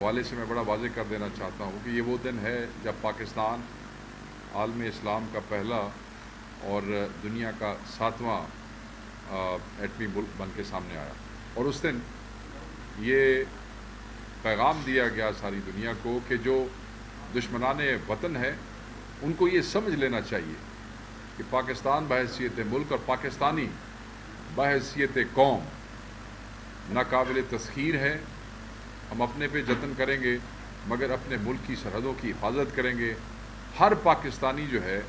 حوالے سے میں بڑا واضح کر دینا چاہتا ہوں کہ یہ وہ دن ہے جب پاکستان عالم اسلام کا پہلا اور دنیا کا 7واں ایٹمی ملک بن کے سامنے آیا، اور اس دن یہ پیغام دیا گیا ساری دنیا کو کہ جو دشمنان وطن ہے ان کو یہ سمجھ لینا چاہیے کہ پاکستان بحیثیت ملک اور پاکستانی بحیثیت قوم ناقابل تسخیر ہے۔ ہم اپنے پہ جتن کریں گے مگر اپنے ملک کی سرحدوں کی حفاظت کریں گے۔ ہر پاکستانی جو ہے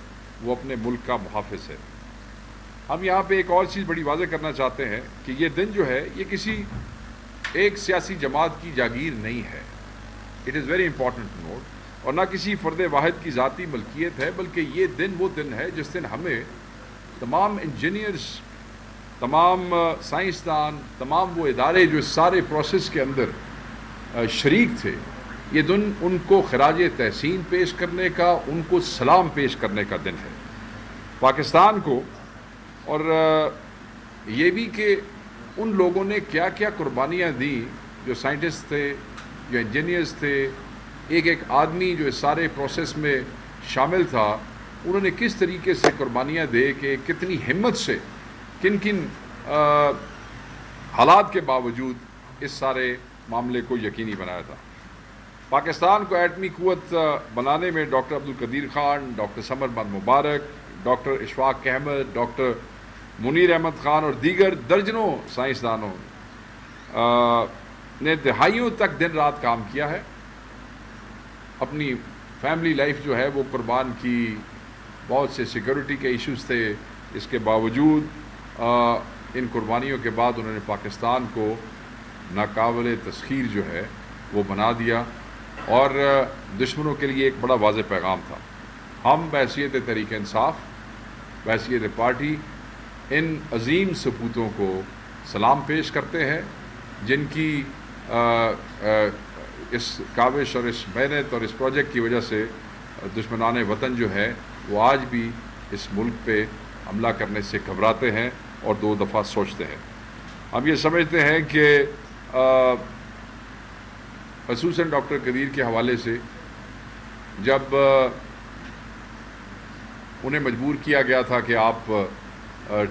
وہ اپنے ملک کا محافظ ہے۔ ہم یہاں پہ ایک اور چیز بڑی واضح کرنا چاہتے ہیں کہ یہ دن جو ہے یہ کسی ایک سیاسی جماعت کی جاگیر نہیں ہے۔ It is very important to note, اور نہ کسی فرد واحد کی ذاتی ملکیت ہے، بلکہ یہ دن وہ دن ہے جس دن ہمیں تمام انجینئرز، تمام سائنسدان، تمام وہ ادارے جو اس سارے پروسیس کے اندر شریک تھے، یہ دن ان کو خراج تحسین پیش کرنے کا، ان کو سلام پیش کرنے کا دن ہے پاکستان کو، اور یہ بھی کہ ان لوگوں نے کیا کیا قربانیاں دیں، جو سائنٹسٹ تھے، جو انجینئرز تھے، ایک ایک آدمی جو اس سارے پروسیس میں شامل تھا، انہوں نے کس طریقے سے قربانیاں دے کہ کتنی ہمت سے، کن کن حالات کے باوجود اس سارے معاملے کو یقینی بنایا تھا۔ پاکستان کو ایٹمی قوت بنانے میں ڈاکٹر عبدالقدیر خان، ڈاکٹر سمر بند مبارک، ڈاکٹر اشفاق احمد، ڈاکٹر منیر احمد خان اور دیگر درجنوں سائنسدانوں نے دہائیوں تک دن رات کام کیا ہے، اپنی فیملی لائف جو ہے وہ قربان کی، بہت سے سیکورٹی کے ایشوز تھے، اس کے باوجود ان قربانیوں کے بعد انہوں نے پاکستان کو ناقابل تسخیر جو ہے وہ بنا دیا، اور دشمنوں کے لیے ایک بڑا واضح پیغام تھا۔ ہم بحیثیت تحریک انصاف، بحیثیت پارٹی، ان عظیم سپوتوں کو سلام پیش کرتے ہیں جن کی اس کاوش اور اس محنت اور اس پروجیکٹ کی وجہ سے دشمنان وطن جو ہے وہ آج بھی اس ملک پہ حملہ کرنے سے گھبراتے ہیں اور دو دفعہ سوچتے ہیں۔ ہم یہ سمجھتے ہیں کہ خصوصاً ڈاکٹر قدیر کے حوالے سے جب انہیں مجبور کیا گیا تھا کہ آپ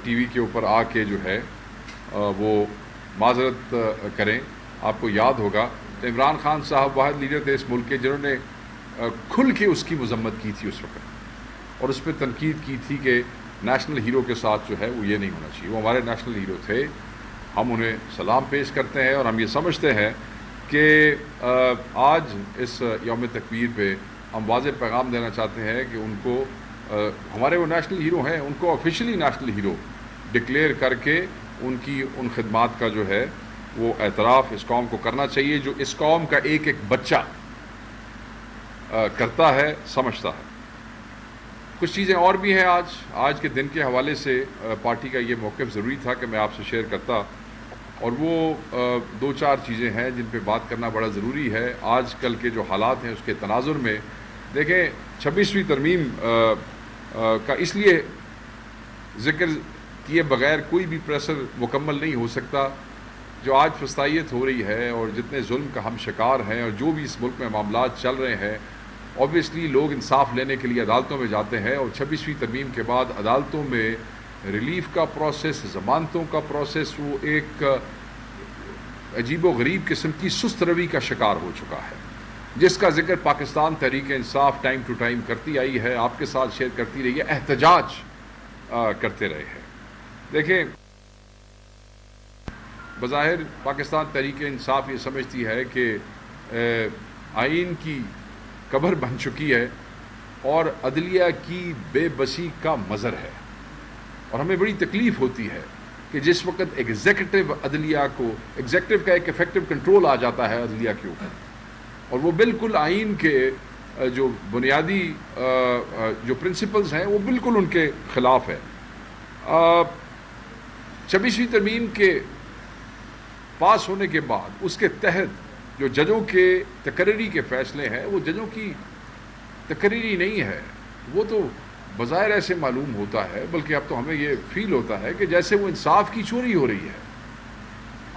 ٹی وی کے اوپر آ کے جو ہے وہ معذرت کریں، آپ کو یاد ہوگا تو عمران خان صاحب واحد لیڈر تھے اس ملک کے جنہوں نے کھل کے اس کی مذمت کی تھی اس وقت، اور اس پہ تنقید کی تھی کہ نیشنل ہیرو کے ساتھ جو ہے وہ یہ نہیں ہونا چاہیے۔ وہ ہمارے نیشنل ہیرو تھے، ہم انہیں سلام پیش کرتے ہیں، اور ہم یہ سمجھتے ہیں کہ آج اس یوم تکبیر پہ ہم واضح پیغام دینا چاہتے ہیں کہ ان کو ہمارے وہ نیشنل ہیرو ہیں، ان کو آفیشلی نیشنل ہیرو ڈکلیئر کر کے ان کی ان خدمات کا جو ہے وہ اعتراف اس قوم کو کرنا چاہیے، جو اس قوم کا ایک ایک بچہ کرتا ہے، سمجھتا ہے۔ کچھ چیزیں اور بھی ہیں آج کے دن کے حوالے سے پارٹی کا یہ موقف ضروری تھا کہ میں آپ سے شیئر کرتا، اور وہ دو چار چیزیں ہیں جن پہ بات کرنا بڑا ضروری ہے۔ آج کل کے جو حالات ہیں اس کے تناظر میں دیکھیں، 26ویں ترمیم کا اس لیے ذکر کیے بغیر کوئی بھی پریسر مکمل نہیں ہو سکتا۔ جو آج فسطائیت ہو رہی ہے اور جتنے ظلم کا ہم شکار ہیں، اور جو بھی اس ملک میں معاملات چل رہے ہیں، اوبویسلی لوگ انصاف لینے کے لیے عدالتوں میں جاتے ہیں، اور 26ویں ترمیم کے بعد عدالتوں میں ریلیف کا پروسیس، ضمانتوں کا پروسیس، وہ ایک عجیب و غریب قسم کی سست روی کا شکار ہو چکا ہے، جس کا ذکر Pakistan Tehreek Insaf time to time کرتی آئی ہے، آپ کے ساتھ شیئر کرتی رہی ہے، احتجاج کرتے رہے ہیں۔ دیکھیں، بظاہر پاکستان تحریک انصاف یہ سمجھتی ہے کہ آئین کی قبر بن چکی ہے اور عدلیہ کی بے بسی کا مظہر ہے، اور ہمیں بڑی تکلیف ہوتی ہے کہ جس وقت ایگزیکٹو عدلیہ کو، ایگزیکٹو کا ایک افیکٹو کنٹرول آ جاتا ہے عدلیہ کے اوپر، اور وہ بالکل آئین کے جو بنیادی جو پرنسپلز ہیں وہ بالکل ان کے خلاف ہے۔ 26ویں ترمیم کے پاس ہونے کے بعد اس کے تحت جو ججوں کے تقرری کے فیصلے ہیں، وہ ججوں کی تقرری نہیں ہے، وہ تو بظاہر ایسے معلوم ہوتا ہے، بلکہ اب تو ہمیں یہ فیل ہوتا ہے کہ جیسے وہ انصاف کی چوری ہو رہی ہے۔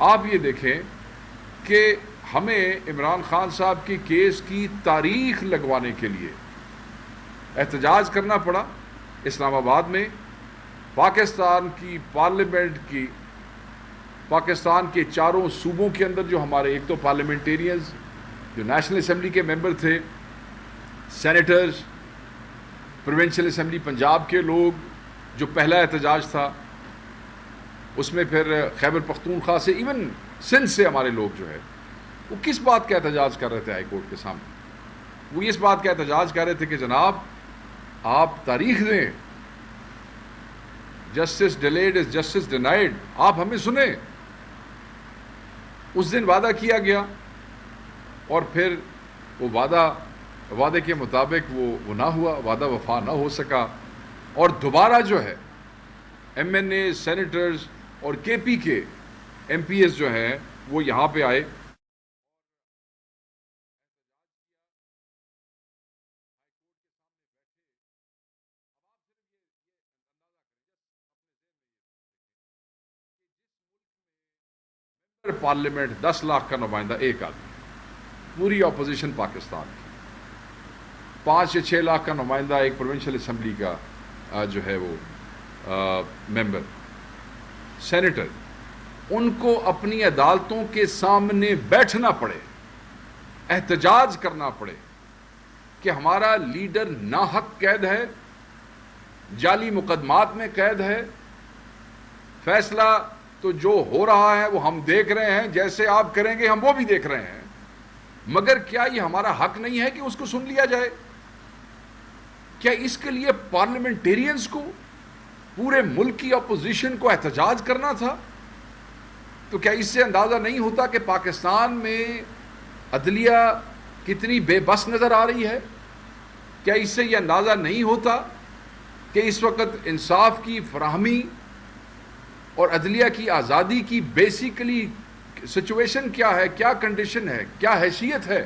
آپ یہ دیکھیں کہ ہمیں عمران خان صاحب کی کیس کی تاریخ لگوانے کے لیے احتجاج کرنا پڑا اسلام آباد میں. پاکستان کی پارلیمنٹ کی پاکستان کے چاروں صوبوں کے اندر جو ہمارے ایک تو پارلیمنٹیرینز جو نیشنل اسمبلی کے ممبر تھے, سینیٹرز, پروونشل اسمبلی پنجاب کے لوگ, جو پہلا احتجاج تھا اس میں پھر خیبر پختونخوا سے, ایون سندھ سے ہمارے لوگ جو ہے وہ کس بات کا احتجاج کر رہے تھے ہائی کورٹ کے سامنے؟ وہ اس بات کا احتجاج کر رہے تھے کہ جناب آپ تاریخ دیں, justice delayed is justice denied, آپ ہمیں سنیں. اس دن وعدہ کیا گیا اور پھر وہ وعدے کے مطابق وہ نہ ہوا, وعدہ وفا نہ ہو سکا, اور دوبارہ جو ہے ایم این اے, سینیٹرز اور کے پی کے ایم پی ایس جو ہیں وہ یہاں پہ آئے. پارلیمنٹ 10 لاکھ کا نمائندہ ایک آدمی, پوری اپوزیشن پاکستان کی, 5 یا 6 لاکھ کا نمائندہ ایک پروونشل اسمبلی کا جو ہے وہ ممبر, سینیٹر, ان کو اپنی عدالتوں کے سامنے بیٹھنا پڑے, احتجاج کرنا پڑے کہ ہمارا لیڈر ناحق قید ہے, جعلی مقدمات میں قید ہے, فیصلہ تو جو ہو رہا ہے وہ ہم دیکھ رہے ہیں, جیسے آپ کریں گے ہم وہ بھی دیکھ رہے ہیں, مگر کیا یہ ہمارا حق نہیں ہے کہ اس کو سن لیا جائے؟ کیا اس کے لیے پارلیمنٹیرینز کو, پورے ملک کی اپوزیشن کو احتجاج کرنا تھا؟ تو کیا اس سے اندازہ نہیں ہوتا کہ پاکستان میں عدلیہ کتنی بے بس نظر آ رہی ہے؟ کیا اس سے یہ اندازہ نہیں ہوتا کہ اس وقت انصاف کی فراہمی اور عدلیہ کی آزادی کی بیسیکلی سچویشن کیا ہے, کیا کنڈیشن ہے, کیا حیثیت ہے؟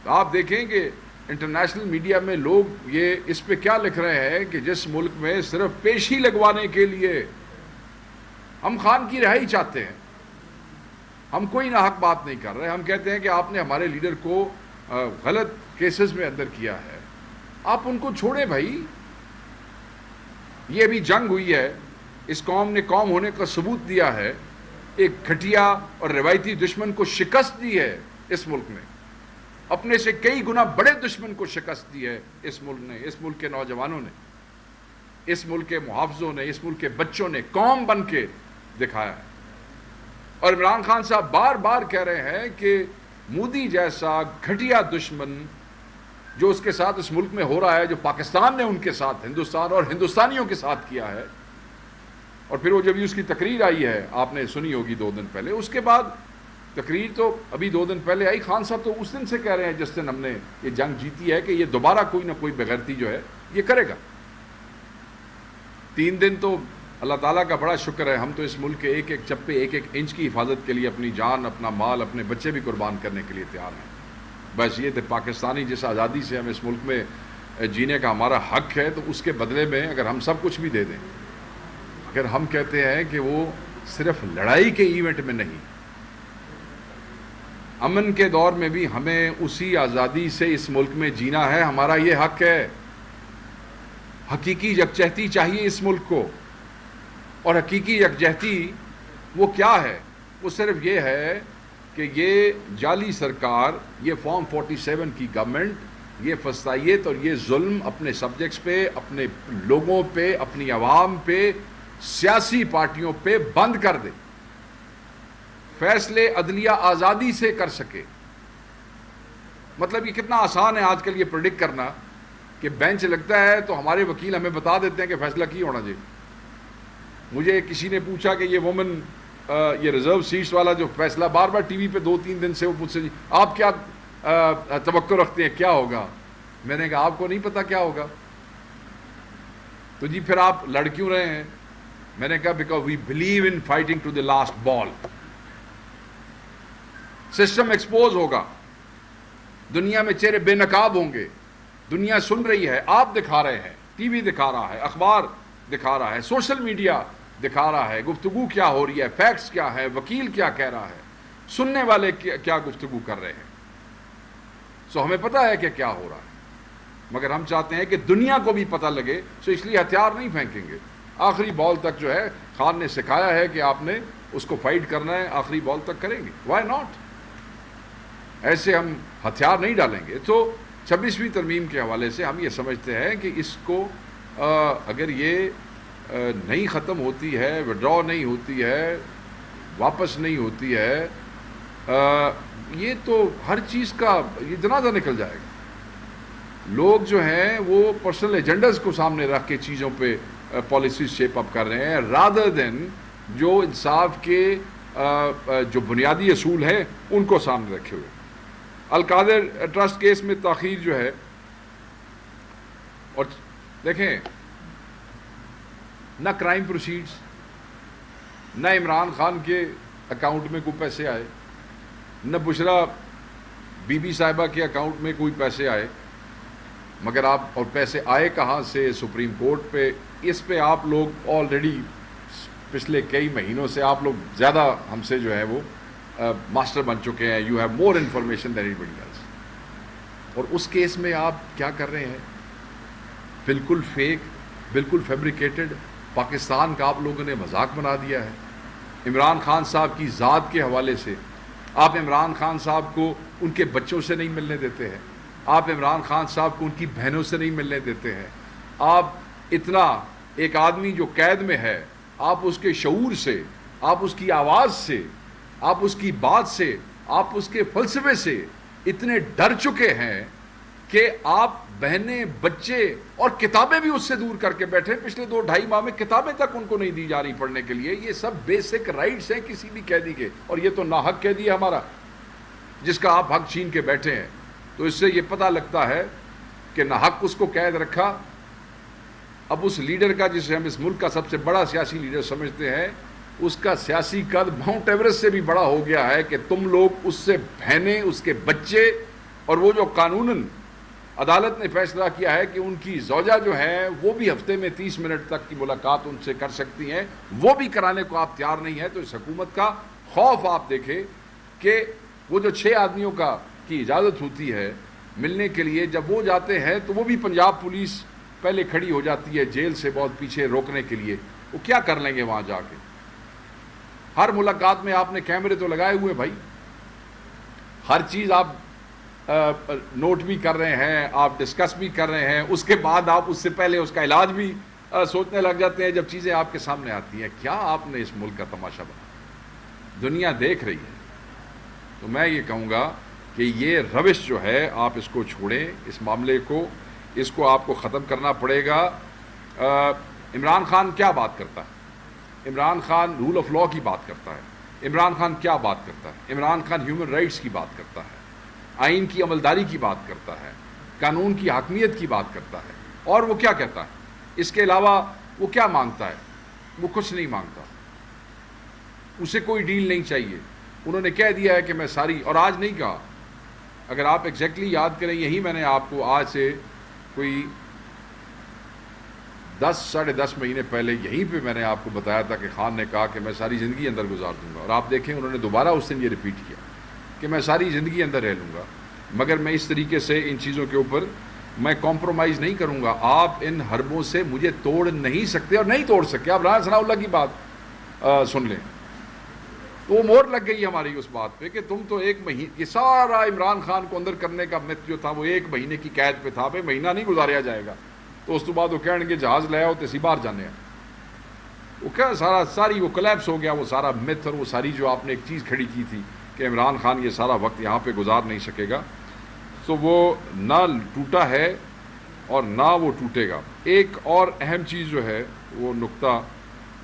تو آپ دیکھیں کہ انٹرنیشنل میڈیا میں لوگ یہ اس پہ کیا لکھ رہے ہیں کہ جس ملک میں صرف پیشی لگوانے کے لیے ہم خان کی رہائی چاہتے ہیں, ہم کوئی ناحق بات نہیں کر رہے, ہم کہتے ہیں کہ آپ نے ہمارے لیڈر کو غلط کیسز میں اندر کیا ہے, آپ ان کو چھوڑیں بھائی. یہ ابھی جنگ ہوئی ہے, اس قوم نے قوم ہونے کا ثبوت دیا ہے, ایک گھٹیا اور روایتی دشمن کو شکست دی ہے اس ملک میں, اپنے سے کئی گنا بڑے دشمن کو شکست دی ہے اس ملک نے, اس ملک کے نوجوانوں نے, اس ملک کے محافظوں نے, اس ملک کے بچوں نے قوم بن کے دکھایا ہے. اور عمران خان صاحب بار بار کہہ رہے ہیں کہ مودی جیسا گھٹیا دشمن جو اس کے ساتھ اس ملک میں ہو رہا ہے, جو پاکستان نے ان کے ساتھ, ہندوستان اور ہندوستانیوں کے ساتھ کیا ہے. اور پھر وہ جب اس کی تقریر آئی ہے, آپ نے سنی ہوگی 2 دن پہلے, اس کے بعد تقریر تو ابھی 2 دن پہلے آئی, خان صاحب تو اس دن سے کہہ رہے ہیں جس دن ہم نے یہ جنگ جیتی ہے کہ یہ دوبارہ کوئی نہ کوئی بغیرتی جو ہے یہ کرے گا. 3 دن تو اللہ تعالیٰ کا بڑا شکر ہے, ہم تو اس ملک کے ایک ایک چپے, ایک ایک انچ کی حفاظت کے لیے اپنی جان, اپنا مال, اپنے بچے بھی قربان کرنے کے لیے تیار ہیں. بس یہ تھے پاکستانی جس آزادی سے ہم اس ملک میں جینے کا ہمارا حق ہے, تو اس کے بدلے میں اگر ہم سب کچھ بھی دے دیں, اگر ہم کہتے ہیں کہ وہ صرف لڑائی کے ایونٹ میں نہیں, امن کے دور میں بھی ہمیں اسی آزادی سے اس ملک میں جینا ہے, ہمارا یہ حق ہے. حقیقی یکجہتی چاہیے اس ملک کو, اور حقیقی یکجہتی وہ کیا ہے؟ وہ صرف یہ ہے کہ یہ جعلی سرکار, یہ فارم 47 کی گورنمنٹ, یہ فسطائیت اور یہ ظلم اپنے سبجیکٹس پہ, اپنے لوگوں پہ, اپنی عوام پہ, سیاسی پارٹیوں پہ بند کر دے, فیصلے عدلیہ آزادی سے کر سکے. مطلب یہ کتنا آسان ہے آج کل یہ پریڈکٹ کرنا کہ بینچ لگتا ہے تو ہمارے وکیل ہمیں بتا دیتے ہیں کہ فیصلہ کی ہونا چاہیے. مجھے کسی نے پوچھا کہ یہ وومن یہ ریزرو سیٹس والا جو فیصلہ بار بار ٹی وی پہ 2-3 دن سے وہ مجھ سے آپ کیا توقع رکھتے ہیں کیا ہوگا؟ میں نے کہا آپ کو نہیں پتا کیا ہوگا تو جی پھر آپ لڑ کیوں رہے ہیں؟ میں نے کہا because we believe in fighting to the last ball. System expose ہوگا, دنیا میں چہرے بے نقاب ہوں گے, دنیا سن رہی ہے, آپ دکھا رہے ہیں, ٹی وی دکھا رہا ہے, اخبار دکھا رہا ہے, سوشل میڈیا دکھا رہا ہے, گفتگو کیا ہو رہی ہے, فیکٹس کیا ہے, وکیل کیا کہہ رہا ہے. سننے والے کیا گفتگو کر رہے ہیں. سو ہمیں پتہ ہے کہ کیا ہو رہا ہے، مگر ہم چاہتے ہیں کہ دنیا کو بھی پتہ لگے. سو اس لیے ہتھیار نہیں پھینکیں گے. آخری بال تک جو ہے خان نے سکھایا ہے کہ آپ نے اس کو فائٹ کرنا ہے، آخری بال تک کریں گے. Why not? ایسے ہم ہتھیار نہیں ڈالیں گے. تو 26ویں ترمیم کے حوالے سے ہم یہ سمجھتے ہیں کہ اس کو اگر یہ نہیں ختم ہوتی ہے، وڈرا نہیں ہوتی ہے، واپس نہیں ہوتی ہے، یہ تو ہر چیز کا یہ جنازہ نکل جائے گا. لوگ جو ہیں وہ پرسنل ایجنڈاز کو سامنے رکھ کے چیزوں پہ پالیسیز شیپ اپ کر رہے ہیں، رادر دین جو انصاف کے جو بنیادی اصول ہیں ان کو سامنے رکھے ہوئے. القادر ٹرسٹ کیس میں تاخیر جو ہے، اور دیکھیں نہ کرائم پروسیڈز، نہ عمران خان کے اکاؤنٹ میں کوئی پیسے آئے، نہ بشرا بی بی صاحبہ کے اکاؤنٹ میں کوئی پیسے آئے. مگر آپ اور پیسے آئے کہاں سے؟ سپریم کورٹ پہ. اس پہ آپ لوگ آلریڈی پچھلے کئی مہینوں سے آپ لوگ زیادہ ہم سے جو ہے وہ ماسٹر بن چکے ہیں. You have more information than anybody else. اور اس کیس میں آپ کیا کر رہے ہیں؟ بالکل فیک، بالکل فیبریکیٹڈ پاکستان کا آپ لوگوں نے مذاق بنا دیا ہے. عمران خان صاحب کی ذات کے حوالے سے آپ عمران خان صاحب کو ان کے بچوں سے نہیں ملنے دیتے ہیں. آپ عمران خان صاحب کو ان کی بہنوں سے نہیں ملنے دیتے ہیں. آپ اتنا ایک آدمی جو قید میں ہے، آپ اس کے شعور سے، آپ اس کی آواز سے، آپ اس کی بات سے، آپ اس کے فلسفے سے اتنے ڈر چکے ہیں کہ آپ بہنیں، بچے اور کتابیں بھی اس سے دور کر کے بیٹھے. پچھلے 2-2.5 ماہ میں کتابیں تک ان کو نہیں دی جا رہی پڑھنے کے لیے. یہ سب بیسک رائٹس ہیں کسی بھی قیدی کے، اور یہ تو ناحق قیدی ہے ہمارا جس کا آپ حق چھین کے بیٹھے ہیں. تو اس سے یہ پتہ لگتا ہے کہ ناحق اس کو قید رکھا. اب اس لیڈر کا، جسے ہم اس ملک کا سب سے بڑا سیاسی لیڈر سمجھتے ہیں، اس کا سیاسی قد ماؤنٹ ایوریسٹ سے بھی بڑا ہو گیا ہے کہ تم لوگ اس سے بہنیں، اس کے بچے، اور وہ جو قانوناً عدالت نے فیصلہ کیا ہے کہ ان کی زوجہ جو ہے وہ بھی ہفتے میں 30 منٹ تک کی ملاقات ان سے کر سکتی ہیں، وہ بھی کرانے کو آپ تیار نہیں ہیں. تو اس حکومت کا خوف آپ دیکھیں کہ وہ جو 6 آدمیوں کی اجازت ہوتی ہے ملنے کے لیے، جب وہ جاتے ہیں تو وہ بھی پنجاب پولیس پہلے کھڑی ہو جاتی ہے جیل سے بہت پیچھے روکنے کے لیے. وہ کیا کر لیں گے وہاں جا کے؟ ہر ملاقات میں آپ نے کیمرے تو لگائے ہوئے بھائی، ہر چیز آپ نوٹ بھی کر رہے ہیں، آپ ڈسکس بھی کر رہے ہیں. اس کے بعد آپ اس سے پہلے اس کا علاج بھی سوچنے لگ جاتے ہیں جب چیزیں آپ کے سامنے آتی ہیں. کیا آپ نے اس ملک کا تماشا بنا؟ دنیا دیکھ رہی ہے. تو میں یہ کہوں گا کہ یہ روش جو ہے آپ اس کو چھوڑیں، اس معاملے کو، اس کو آپ کو ختم کرنا پڑے گا. عمران خان کیا بات کرتا ہے؟ Imran Khan rule of law کی بات کرتا ہے. عمران خان کیا بات کرتا ہے؟ عمران خان ہیومن رائٹس کی بات کرتا ہے، آئین کی عملداری کی بات کرتا ہے، قانون کی حاکمیت کی بات کرتا ہے. اور وہ کیا کہتا ہے؟ اس کے علاوہ وہ کیا مانگتا ہے؟ وہ کچھ نہیں مانگتا. اسے کوئی ڈیل نہیں چاہیے. انہوں نے کہہ دیا ہے کہ میں ساری، اور آج نہیں کہا، اگر آپ ایگزیکٹلی یاد کریں، یہی میں نے آپ کو آج سے کوئی 10-10.5 مہینے پہلے یہیں پہ میں نے آپ کو بتایا تھا کہ خان نے کہا کہ میں ساری زندگی اندر گزار دوں گا. اور آپ دیکھیں انہوں نے دوبارہ اس دن یہ ریپیٹ کیا کہ میں ساری زندگی اندر رہ لوں گا، مگر میں اس طریقے سے ان چیزوں کے اوپر میں کمپرومائز نہیں کروں گا. آپ ان حربوں سے مجھے توڑ نہیں سکتے اور نہیں توڑ سکتے. آپ رانا ثناء اللہ کی بات سن لیں تو وہ مور لگ گئی ہماری اس بات پہ کہ تم تو 1 مہینے، یہ سارا عمران خان کو اندر کرنے کا مت جو تھا وہ 1 مہینے کی قید پہ تھا. بھائی مہینہ نہیں گزاریا جائے گا. تو اس کے بعد وہ کہنے کے جہاز لے آؤ تو اسی باہر جانے ہیں. وہ کیا ساری وہ کلیپس ہو گیا، وہ سارا مت اور وہ ساری جو آپ نے ایک چیز کھڑی کی تھی کہ عمران خان یہ سارا وقت یہاں پہ گزار نہیں سکے گا. تو وہ نہ ٹوٹا ہے اور نہ وہ ٹوٹے گا. ایک اور اہم چیز جو ہے وہ نقطہ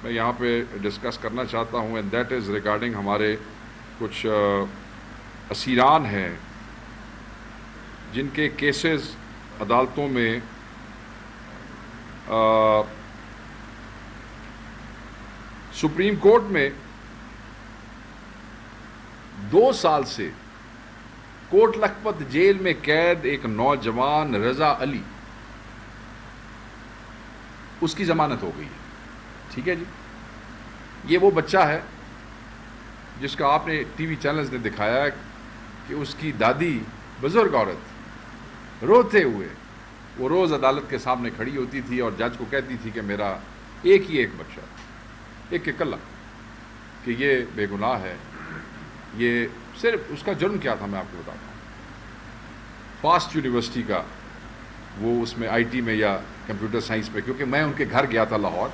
میں یہاں پہ ڈسکس کرنا چاہتا ہوں، اینڈ دیٹ از ریگارڈنگ ہمارے کچھ اسیران ہیں جن کے کیسز عدالتوں میں سپریم کورٹ میں 2 سال سے کوٹ لکھپت جیل میں قید ایک نوجوان رضا علی، اس کی ضمانت ہو گئی ہے. ٹھیک ہے جی، یہ وہ بچہ ہے جس کا آپ نے ٹی وی چینلز نے دکھایا کہ اس کی دادی بزرگ عورت روتے ہوئے وہ روز عدالت کے سامنے کھڑی ہوتی تھی اور جج کو کہتی تھی کہ میرا ایک ہی ایک بچہ، ایک اکلا، کہ یہ بے گناہ ہے، یہ صرف اس کا جرم کیا تھا میں آپ کو بتاتا ہوں. فاسٹ یونیورسٹی کا وہ اس میں آئی ٹی میں یا کمپیوٹر سائنس میں، کیونکہ میں ان کے گھر گیا تھا لاہور،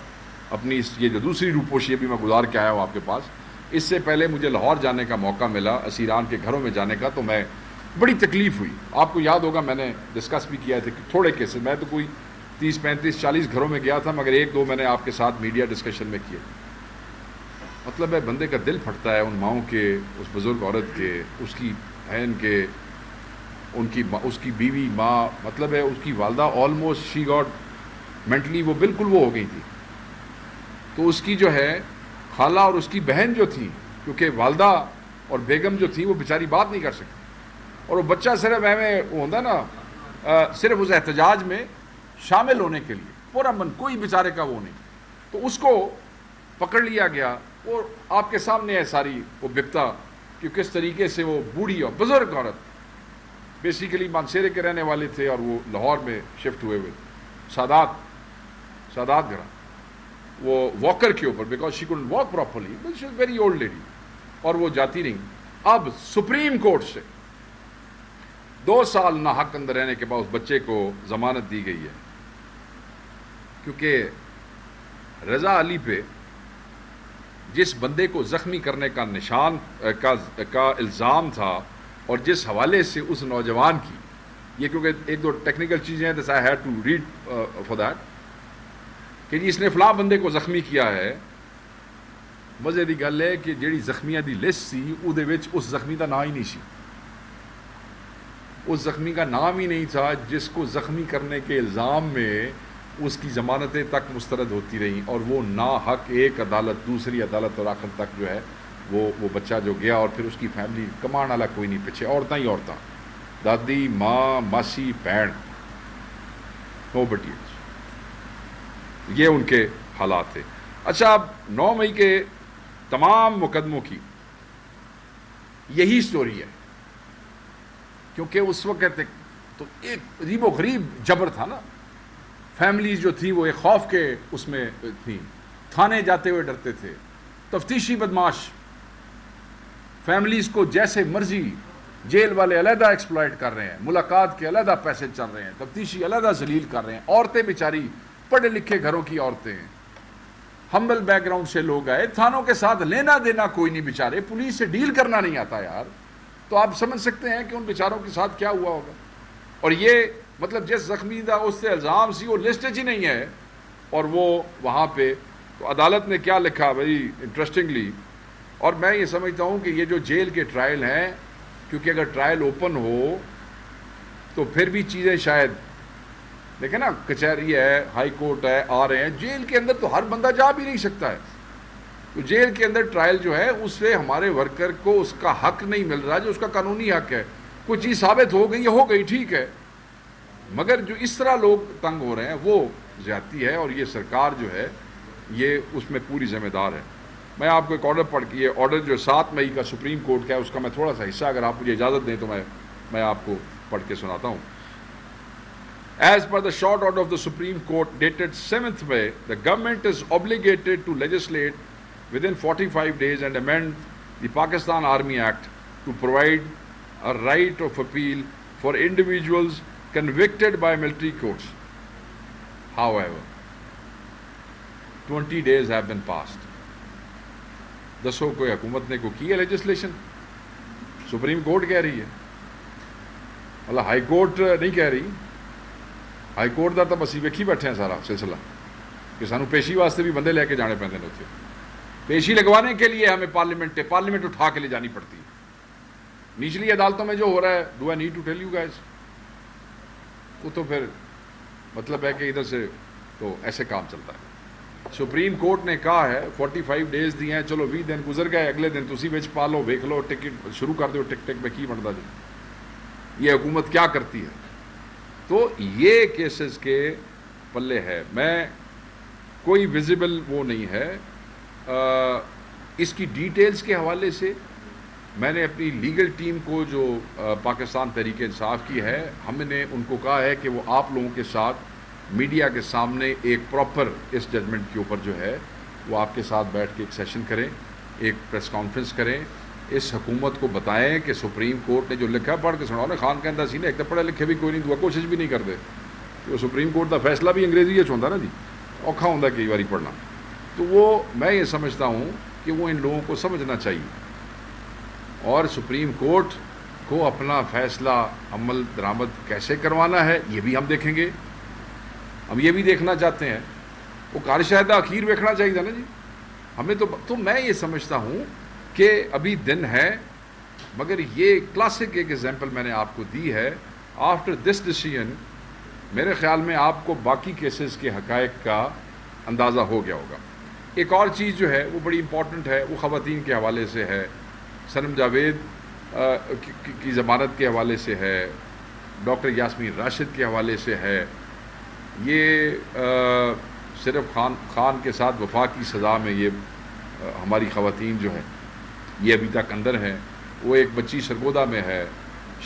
اپنی یہ جو دوسری روپوشی بھی میں گزار کے آیا ہوں آپ کے پاس. اس سے پہلے مجھے لاہور جانے کا موقع ملا، اسیران کے گھروں میں جانے کا، تو میں بڑی تکلیف ہوئی. آپ کو یاد ہوگا میں نے ڈسکس بھی کیا تھا کہ تھوڑے کیسز، میں تو کوئی 30 35 40 گھروں میں گیا تھا، مگر 1 2 میں نے آپ کے ساتھ میڈیا ڈسکشن میں کیے. مطلب ہے بندے کا دل پھٹتا ہے ان ماؤں کے، اس بزرگ عورت کے، اس کی بہن کے، اس کی بیوی ماں، مطلب ہے اس کی والدہ آلموسٹ شی گاٹ مینٹلی وہ بالکل وہ ہو گئی تھی. تو اس کی جو ہے خالہ اور اس کی بہن جو تھی، کیونکہ والدہ اور بیگم جو تھی وہ بیچاری بات نہیں کر سکتی، اور وہ بچہ صرف وہ ہوتا نا صرف اس احتجاج میں شامل ہونے کے لیے پورا من، کوئی بیچارے کا وہ نہیں. تو اس کو پکڑ لیا گیا، اور آپ کے سامنے ہے ساری وہ بپتا کہ کس طریقے سے وہ بوڑھی اور بزرگ عورت، بیسیکلی مانسیرے کے رہنے والے تھے اور وہ لاہور میں شفٹ ہوئے سادات گھرا، وہ واکر کے اوپر، because she couldn't walk properly, but she is very old lady, اور وہ جاتی رہی. اب سپریم کورٹ سے 2 سال ناحق اندر رہنے کے بعد اس بچے کو ضمانت دی گئی ہے، کیونکہ رضا علی پہ جس بندے کو زخمی کرنے کا نشان کا الزام تھا، اور جس حوالے سے اس نوجوان کی، یہ کیونکہ 1 2 ٹیکنیکل چیزیں ہیں، I had to read for that, کہ جی اس نے فلاں بندے کو زخمی کیا ہے. مزے دی گل ہے کہ جیڑی زخمیاں دی لسٹ سی اودے وچ اس زخمی دا نام ہی نہیں سی، اس زخمی کا نام ہی نہیں تھا جس کو زخمی کرنے کے الزام میں اس کی ضمانتیں تک مسترد ہوتی رہیں، اور وہ ناحق ایک عدالت دوسری عدالت اور آخر تک جو ہے وہ بچہ جو گیا، اور پھر اس کی فیملی کمان والا کوئی نہیں پیچھے، عورتیں ہی عورتیں، دادی ماں ماسی بہن، نو بٹی. یہ ان کے حالات تھے. اچھا، اب 9 مئی کے تمام مقدموں کی یہی سٹوری ہے، کیونکہ اس وقت تو ایک عجیب و غریب جبر تھا نا، فیملیز جو تھی وہ ایک خوف کے اس میں تھیں، تھانے جاتے ہوئے ڈرتے تھے، تفتیشی بدماش فیملیز کو جیسے مرضی، جیل والے علیحدہ ایکسپلائٹ کر رہے ہیں، ملاقات کے علیحدہ پیسے چل رہے ہیں، تفتیشی علیحدہ ذلیل کر رہے ہیں، عورتیں بیچاری پڑھے لکھے گھروں کی عورتیں ہیں، ہمبل بیک گراؤنڈ سے لوگ آئے، تھانوں کے ساتھ لینا دینا کوئی نہیں، بیچارے پولیس سے ڈیل کرنا نہیں آتا یار. تو آپ سمجھ سکتے ہیں کہ ان بیچاروں کے ساتھ کیا ہوا ہوگا. اور یہ مطلب جس زخمی دا اس سے الزام سی وہ لسٹ ہی نہیں ہے، اور وہ وہاں پہ تو عدالت نے کیا لکھا بھائی انٹرسٹنگلی. اور میں یہ سمجھتا ہوں کہ یہ جو جیل کے ٹرائل ہیں، کیونکہ اگر ٹرائل اوپن ہو تو پھر بھی چیزیں شاید دیکھیں نا، کچہری ہے، ہائی کورٹ ہے، آ رہے ہیں، جیل کے اندر تو ہر بندہ جا بھی نہیں سکتا ہے. تو جیل کے اندر ٹرائل جو ہے اس سے ہمارے ورکر کو اس کا حق نہیں مل رہا جو اس کا قانونی حق ہے. کوئی چیز ثابت ہو گئی ہو گئی ٹھیک ہے، مگر جو اس طرح لوگ تنگ ہو رہے ہیں وہ زیادتی ہے، اور یہ سرکار جو ہے یہ اس میں پوری ذمہ دار ہے. میں آپ کو ایک آرڈر پڑھ کے، یہ آرڈر جو 7 مئی کا سپریم کورٹ کا ہے، اس کا میں تھوڑا سا حصہ اگر آپ مجھے اجازت دیں تو میں آپ کو پڑھ کے سناتا ہوں. As per the short order of the Supreme Court dated 7th May, the government is obligated to legislate within 45 days and amend the Pakistan Army Act to provide a right of appeal for individuals convicted by military courts. However, 20 days have been passed. دسو کوئی حکومت نے کوئی کی ہے legislation? Supreme court کہہ رہی ہے، اللہ ہائی کورٹ نہیں کہہ رہی. ہائی کورٹ کا تو بس ویکھی بیٹھے ہیں سارا سلسلہ کہ سانو پیشی واسطے بھی بندے لے کے جانے پہنتے ہیں. اتنے پیشی لگوانے کے لیے ہمیں پارلیمنٹ اٹھا کے لے جانی پڑتی ہے. نچلی عدالتوں میں جو ہو رہا ہے، do I need to tell you guys, وہ تو پھر مطلب ہے کہ ادھر سے تو ایسے کام چلتا ہے. سپریم کورٹ نے کہا ہے 45 ڈیز دیے ہیں، چلو 20 دن گزر گئے، اگلے دن تسی وچ پا لو، ویکھ لو، ٹکٹ شروع کر دو، ٹک ٹک میں کی بنتا جی. یہ حکومت کیا کرتی ہے؟ تو یہ کیسز کے پلے ہے. میں کوئی ویزیبل وہ نہیں ہے. اس کی ڈیٹیلز کے حوالے سے میں نے اپنی لیگل ٹیم کو جو پاکستان تحریک انصاف کی ہے، ہم نے ان کو کہا ہے کہ وہ آپ لوگوں کے ساتھ میڈیا کے سامنے ایک پراپر اس ججمنٹ کے اوپر جو ہے وہ آپ کے ساتھ بیٹھ کے ایک سیشن کریں، ایک پریس کانفرنس کریں، اس حکومت کو بتائیں کہ سپریم کورٹ نے جو لکھا پڑھ کے سناؤ نا، خان کہندا سی نے ایک تو پڑھے لکھے بھی کوئی نہیں دعا کوشش بھی نہیں کرتے، وہ سپریم کورٹ کا فیصلہ بھی انگریزی ہوتا نا جی، اوکھا ہوتا کئی باری پڑھنا، تو وہ میں یہ سمجھتا ہوں کہ وہ ان لوگوں کو سمجھنا چاہیے، اور سپریم کورٹ کو اپنا فیصلہ عمل درآمد کیسے کروانا ہے یہ بھی ہم دیکھیں گے، ہم یہ بھی دیکھنا چاہتے ہیں، وہ کار شاہدہ اخیر دیکھنا چاہیے تھا نا جی ہمیں، تو میں یہ سمجھتا ہوں کہ ابھی دن ہے، مگر یہ کلاسک ایک ایگزامپل میں نے آپ کو دی ہے۔ آفٹر دس ڈیسیژن میرے خیال میں آپ کو باقی کیسز کے حقائق کا اندازہ ہو گیا ہوگا۔ ایک اور چیز جو ہے وہ بڑی امپورٹنٹ ہے، وہ خواتین کے حوالے سے ہے، صنم جاوید کی ضمانت کے حوالے سے ہے، ڈاکٹر یاسمین راشد کے حوالے سے ہے۔ یہ صرف خان کے ساتھ وفا کی سزا میں یہ ہماری خواتین جو ہیں یہ ابھی تک اندر ہیں۔ وہ ایک بچی سرگودا میں ہے،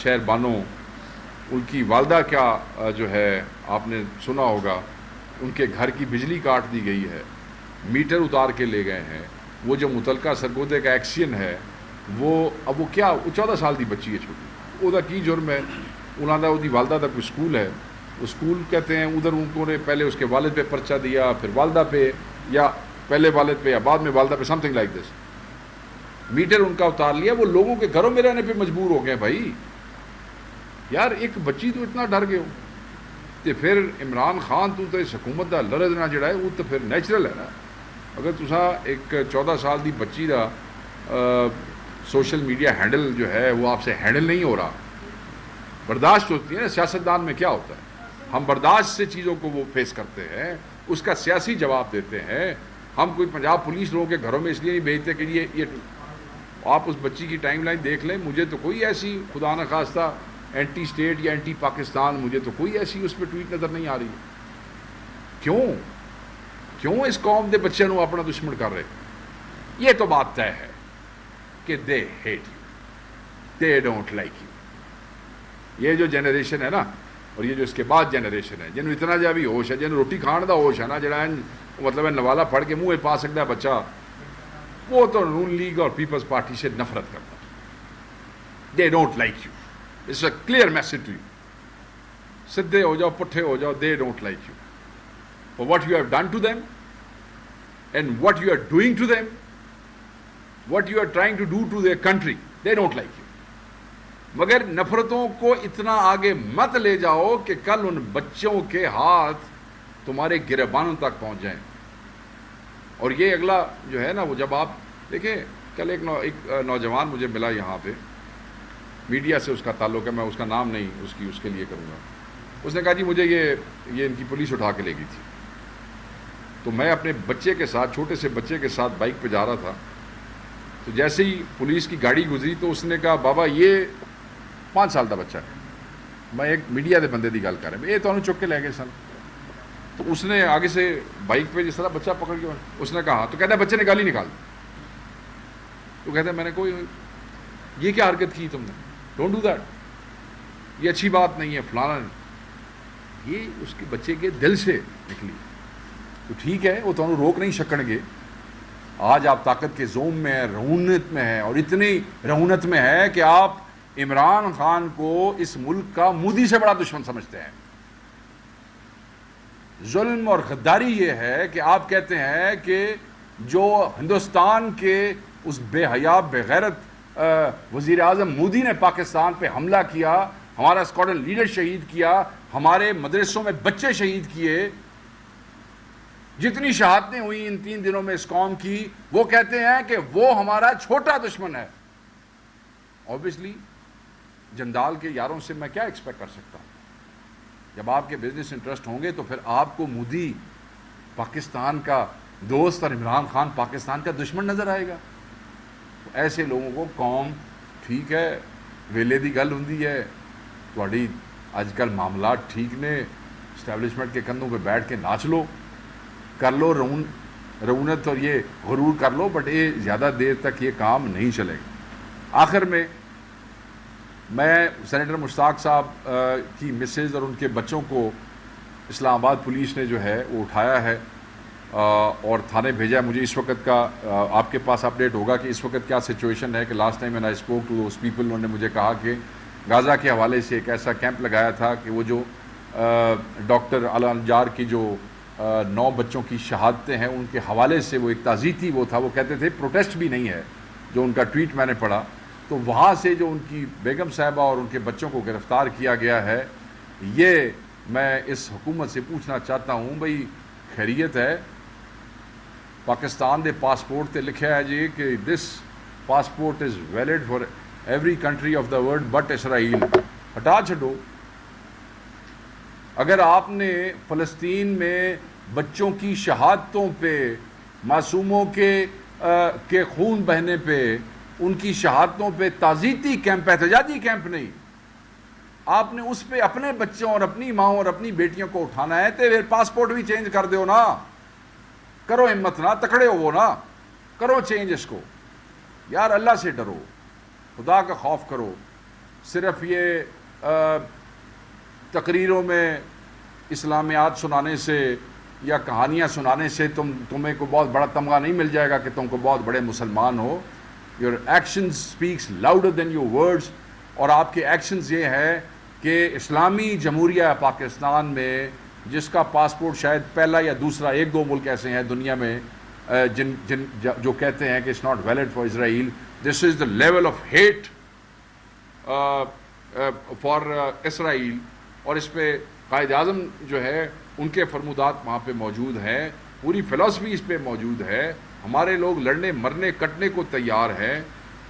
شہر بانو، ان کی والدہ کیا جو ہے آپ نے سنا ہوگا، ان کے گھر کی بجلی کاٹ دی گئی ہے، میٹر اتار کے لے گئے ہیں۔ وہ جو متعلقہ سرگودے کا ایکسین ہے وہ اب وہ 14 سال کی بچی ہے چھوٹی، وہ کی جرم ہے، انہوں نے وہ والدہ کا کوئی سکول ہے، وہ سکول کہتے ہیں ادھر ان نے پہلے اس کے والد پہ پرچہ دیا، پھر والدہ پہ، یا پہلے والد پہ یا بعد میں والدہ پہ، some thing like this, metre ان کا اتار لیا۔ وہ لوگوں کے گھروں میں رہنے پہ مجبور ہو گئے۔ بھائی یار ایک بچی تو اتنا ڈر گئے ہو، تو پھر عمران خان تو اس حکومت کا لڑنا جڑا ہے وہ تو پھر نیچرل ہے نا۔ اگر تسا ایک 14 سال کی بچی کا سوشل میڈیا ہینڈل جو ہے وہ آپ سے ہینڈل نہیں ہو رہا، برداشت ہوتی ہے نا، سیاستدان میں کیا ہوتا ہے، ہم برداشت سے چیزوں کو وہ فیس کرتے ہیں، اس کا سیاسی جواب دیتے ہیں۔ ہم کوئی پنجاب پولیس لوگوں کے گھروں میں اس لیے نہیں بھیجتے کہ یہ آپ اس بچی کی ٹائم لائن دیکھ لیں، مجھے تو کوئی ایسی خدا نخواستہ اینٹی اسٹیٹ یا اینٹی پاکستان، مجھے تو کوئی ایسی اس پہ ٹویٹ نظر نہیں آ رہی۔ کیوں اس قوم دے بچے نو اپنا دشمن کر رہے؟ یہ تو بات طے ہے کہ they hate you, they don't like you. یہ جو جنریشن ہے نا، اور یہ جو اس کے بعد جنریشن ہے، جنہوں اتنا جا بھی ہوش ہے، جنہوں روٹی کھان دا ہوش ہے نا، جڑا مطلب ہے نوالا پڑھ کے منہ پا سکتا ہے بچہ، وہ تو نون لیگ اور پیپلز پارٹی سے نفرت کرتا۔ They don't like you, it's a clear message to you. سدھے ہو جاؤ، پٹھے ہو جاؤ، they don't like you for what you have done to them and what you are doing to them, what you are trying to do to their country. They don't like you. مگر نفرتوں کو اتنا آگے مت لے جاؤ کہ کل ان بچوں کے ہاتھ تمہارے گریبانوں تک پہنچ جائیں۔ اور یہ اگلا جو ہے نا، وہ جب آپ دیکھیں، کل ایک نوجوان مجھے ملا یہاں پہ، میڈیا سے اس کا تعلق ہے، میں اس کا نام نہیں اس کے لیے کروں گا۔ اس نے کہا جی مجھے یہ ان کی پولیس اٹھا کے لے گئی تھی، تو میں اپنے بچے کے ساتھ، چھوٹے سے بچے کے ساتھ بائک پہ جا رہا تھا، تو جیسے ہی پولیس کی گاڑی گزری تو اس نے کہا بابا یہ 5 سال کا بچہ ہے، میں ایک میڈیا کے بندے کی گل کر رہا، یہ تو انہوں چک کے لے گئے سن۔ تو اس نے آگے سے بائک پہ جس طرح بچہ پکڑ کے اس نے کہا، تو کہتا ہے بچے نے گالی نکال دی، تو کہتا ہے میں نے کوئی یہ کیا حرکت کی تم نے، ڈونٹ ڈو دیٹ، یہ اچھی بات نہیں ہے فلانا۔ یہ اس کے بچے کے دل سے نکلی، تو ٹھیک ہے وہ تو روک نہیں سکن گے۔ آج آپ طاقت کے زوم میں ہیں، رعونت میں ہیں، اور اتنی رعونت میں ہے کہ آپ عمران خان کو اس ملک کا مودی سے بڑا دشمن سمجھتے ہیں۔ ظلم اور غداری یہ ہے کہ آپ کہتے ہیں کہ جو ہندوستان کے اس بے حیا بے غیرت وزیر اعظم مودی نے پاکستان پہ حملہ کیا، ہمارا اسکواڈرن لیڈر شہید کیا، ہمارے مدرسوں میں بچے شہید کیے، جتنی شہادتیں ہوئی ان 3 دنوں میں اس قوم کی، وہ کہتے ہیں کہ وہ ہمارا چھوٹا دشمن ہے۔ اوبیسلی جندال کے یاروں سے میں کیا ایکسپیکٹ کر سکتا ہوں؟ جب آپ کے بزنس انٹرسٹ ہوں گے تو پھر آپ کو مودی پاکستان کا دوست اور عمران خان پاکستان کا دشمن نظر آئے گا۔ تو ایسے لوگوں کو قوم، ٹھیک ہے ویلے دی گل ہوندی ہے، تھوڑی اج کل معاملات ٹھیک نے، اسٹیبلشمنٹ کے کندھوں پہ بیٹھ کے ناچ لو، کر لو رعونت اور یہ غرور کر لو، بٹ یہ زیادہ دیر تک یہ کام نہیں چلے گا۔ آخر میں سینیٹر مشتاق صاحب کی مسز اور ان کے بچوں کو اسلام آباد پولیس نے جو ہے وہ اٹھایا ہے اور تھانے بھیجا ہے۔ مجھے اس وقت کا آپ کے پاس اپڈیٹ ہوگا کہ اس وقت کیا سچویشن ہے، کہ لاسٹ ٹائم میں اسپوک ٹو دوز پیپل، انہوں نے مجھے کہا کہ غازہ کے حوالے سے ایک ایسا کیمپ لگایا تھا کہ وہ جو ڈاکٹر الانجار کی جو 9 بچوں کی شہادتیں ہیں ان کے حوالے سے وہ ایک تعزیتی وہ تھا، وہ کہتے تھے پروٹیسٹ بھی نہیں ہے، جو ان کا ٹویٹ میں نے پڑھا، تو وہاں سے جو ان کی بیگم صاحبہ اور ان کے بچوں کو گرفتار کیا گیا ہے، یہ میں اس حکومت سے پوچھنا چاہتا ہوں بھئی خیریت ہے؟ پاکستان دے پاسپورٹ تے لکھا ہے جی کہ this passport is valid for every country of the world but Israel. ہٹا چھڈو۔ اگر آپ نے فلسطین میں بچوں کی شہادتوں پہ، معصوموں کے خون بہنے پہ، ان کی شہادتوں پہ تعزیتی کیمپ، احتجاجی کیمپ نہیں، آپ نے اس پہ اپنے بچوں اور اپنی ماؤں اور اپنی بیٹیوں کو اٹھانا ہے، تو پھر پاسپورٹ بھی چینج کر دیو نا، کرو ہمت نا، تکڑے ہو نا، کرو چینج اس کو۔ یار اللہ سے ڈرو، خدا کا خوف کرو۔ صرف یہ تقریروں میں اسلامیات سنانے سے یا کہانیاں سنانے سے تمہیں کو بہت بڑا تمغہ نہیں مل جائے گا کہ تم کو بہت بڑے مسلمان ہو۔ Your actions speaks louder than your words, اور آپ کے ایکشنز یہ ہے کہ اسلامی جمہوریہ پاکستان میں، جس کا پاسپورٹ شاید پہلا یا دوسرا، 1-2 ملک ایسے ہیں دنیا میں جو کہتے ہیں کہ it's not valid for Israel, this is the level of hate for Israel, اور اس پہ قائد اعظم جو ہے ان کے فرمودات وہاں پہ موجود ہیں، پوری فلسفی اس پہ موجود ہے۔ ہمارے لوگ لڑنے مرنے کٹنے کو تیار ہیں،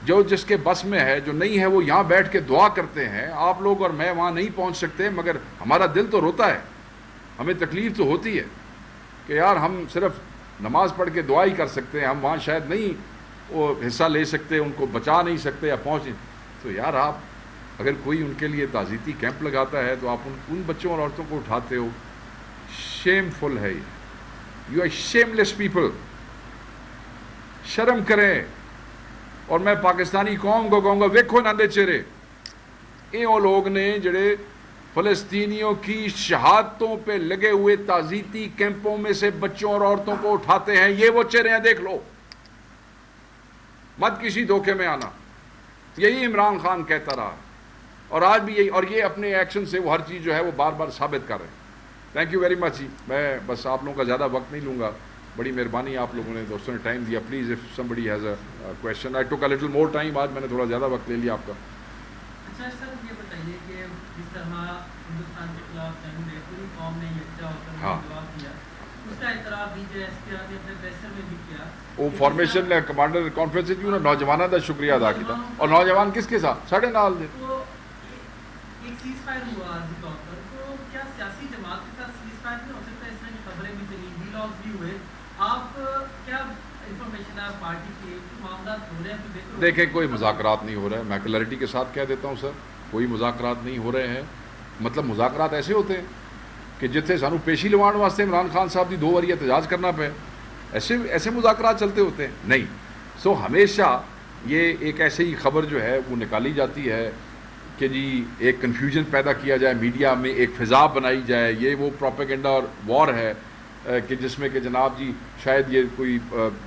جو جس کے بس میں ہے، جو نہیں ہے وہ یہاں بیٹھ کے دعا کرتے ہیں۔ آپ لوگ اور میں وہاں نہیں پہنچ سکتے، مگر ہمارا دل تو روتا ہے، ہمیں تکلیف تو ہوتی ہے کہ یار ہم صرف نماز پڑھ کے دعا ہی کر سکتے ہیں، ہم وہاں شاید نہیں وہ حصہ لے سکتے، ان کو بچا نہیں سکتے یا پہنچ نہیں۔ تو یار آپ اگر کوئی ان کے لیے تعزیتی کیمپ لگاتا ہے تو آپ ان بچوں اور عورتوں کو اٹھاتے ہو، شیم فل ہے یہ، you are shameless people. شرم کریں۔ اور میں پاکستانی قوم کو کہوں گا، ویکھو نہ دے چہرے، یہ لوگ نے جڑے فلسطینیوں کی شہادتوں پہ لگے ہوئے تعزیتی کیمپوں میں سے بچوں اور عورتوں کو اٹھاتے ہیں، یہ وہ چہرے ہیں، دیکھ لو، مت کسی دھوکے میں آنا۔ یہی عمران خان کہتا رہا اور آج بھی یہی، اور یہ اپنے ایکشن سے وہ ہر چیز جو ہے وہ بار بار ثابت کر رہے ہیں۔ تھینک یو ویری مچ جی، میں بس آپ لوگوں کا زیادہ وقت نہیں لوں گا، بڑی مہربانی آپ لوگوں نے دوستوں نے ٹائم دیا۔ Please if somebody has a question, I took a little more time، آج میں نے تھوڑا زیادہ وقت لے لیا آپ کا۔ اچھا سر، یہ بتائیے کہ جس طرح ہندوستان کے خلاف جنگ میں پوری قوم نے یکجا ہو کر جواب دیا، اس کا اعتراف بھی جو ایس پی آر نے اپنے بیسر میں بھی کیا، وہ فارمیشن کمانڈر کانفرنس جو نوجوانوں کا شکریہ ادا کیا، اور نوجوان کس کے ساتھ؟ ساڑھے نال دے ایک سیز فائر ہوا عارضی طور پر، تو کیا سیاسی جماعت کے ساتھ سیز فائر نہیں ہو سکتا؟ اس میں خبریں بھی چلی، ڈی لاگز بھی ہوئے، آپ کیا انفارمیشن ہے پارٹی کی معاملات ہو رہے ہیں؟ دیکھیں کوئی مذاکرات نہیں ہو رہے ہیں، میں کلیئرٹی کے ساتھ کہہ دیتا ہوں سر، کوئی مذاکرات نہیں ہو رہے ہیں۔ مطلب مذاکرات ایسے ہوتے ہیں کہ جتنے سانو پیشی لوان واسطے عمران خان صاحب دی 2 واری احتجاج کرنا پہ، ایسے مذاکرات چلتے ہوتے ہیں؟ نہیں۔ سو ہمیشہ یہ ایک ایسے ہی خبر جو ہے وہ نکالی جاتی ہے کہ جی ایک کنفیوژن پیدا کیا جائے، میڈیا میں ایک فضا بنائی جائے، یہ وہ پروپیگنڈا اور وار ہے کہ جس میں کہ جناب جی شاید یہ کوئی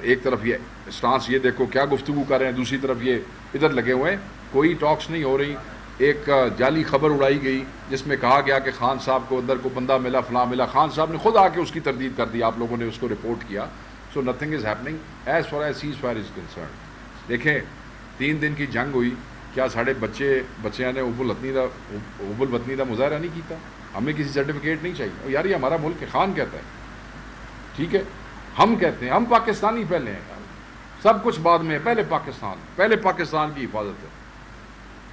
ایک طرف یہ اسٹانس، یہ دیکھو کیا گفتگو کر رہے ہیں، دوسری طرف یہ ادھر لگے ہوئے ہیں، کوئی ٹاکس نہیں ہو رہی۔ ایک جعلی خبر اڑائی گئی جس میں کہا گیا کہ خان صاحب کو اندر کو بندہ ملا، فلاں ملا، خان صاحب نے خود آ کے اس کی تردید کر دی، آپ لوگوں نے اس کو رپورٹ کیا۔ So nothing is happening as far as cease fire is concern. دیکھیں 3 دن کی جنگ ہوئی، کیا ساڑھے بچیاں نے حب الوطنی کا مظاہرہ نہیں کیتا؟ ہمیں کسی سرٹیفکیٹ نہیں چاہیے یار، یہ ہمارا ملک ہے، خان کہتا ہے، ٹھیک ہے، ہم کہتے ہیں ہم پاکستانی پہلے ہیں، سب کچھ بعد میں ہے، پہلے پاکستان کی حفاظت ہے۔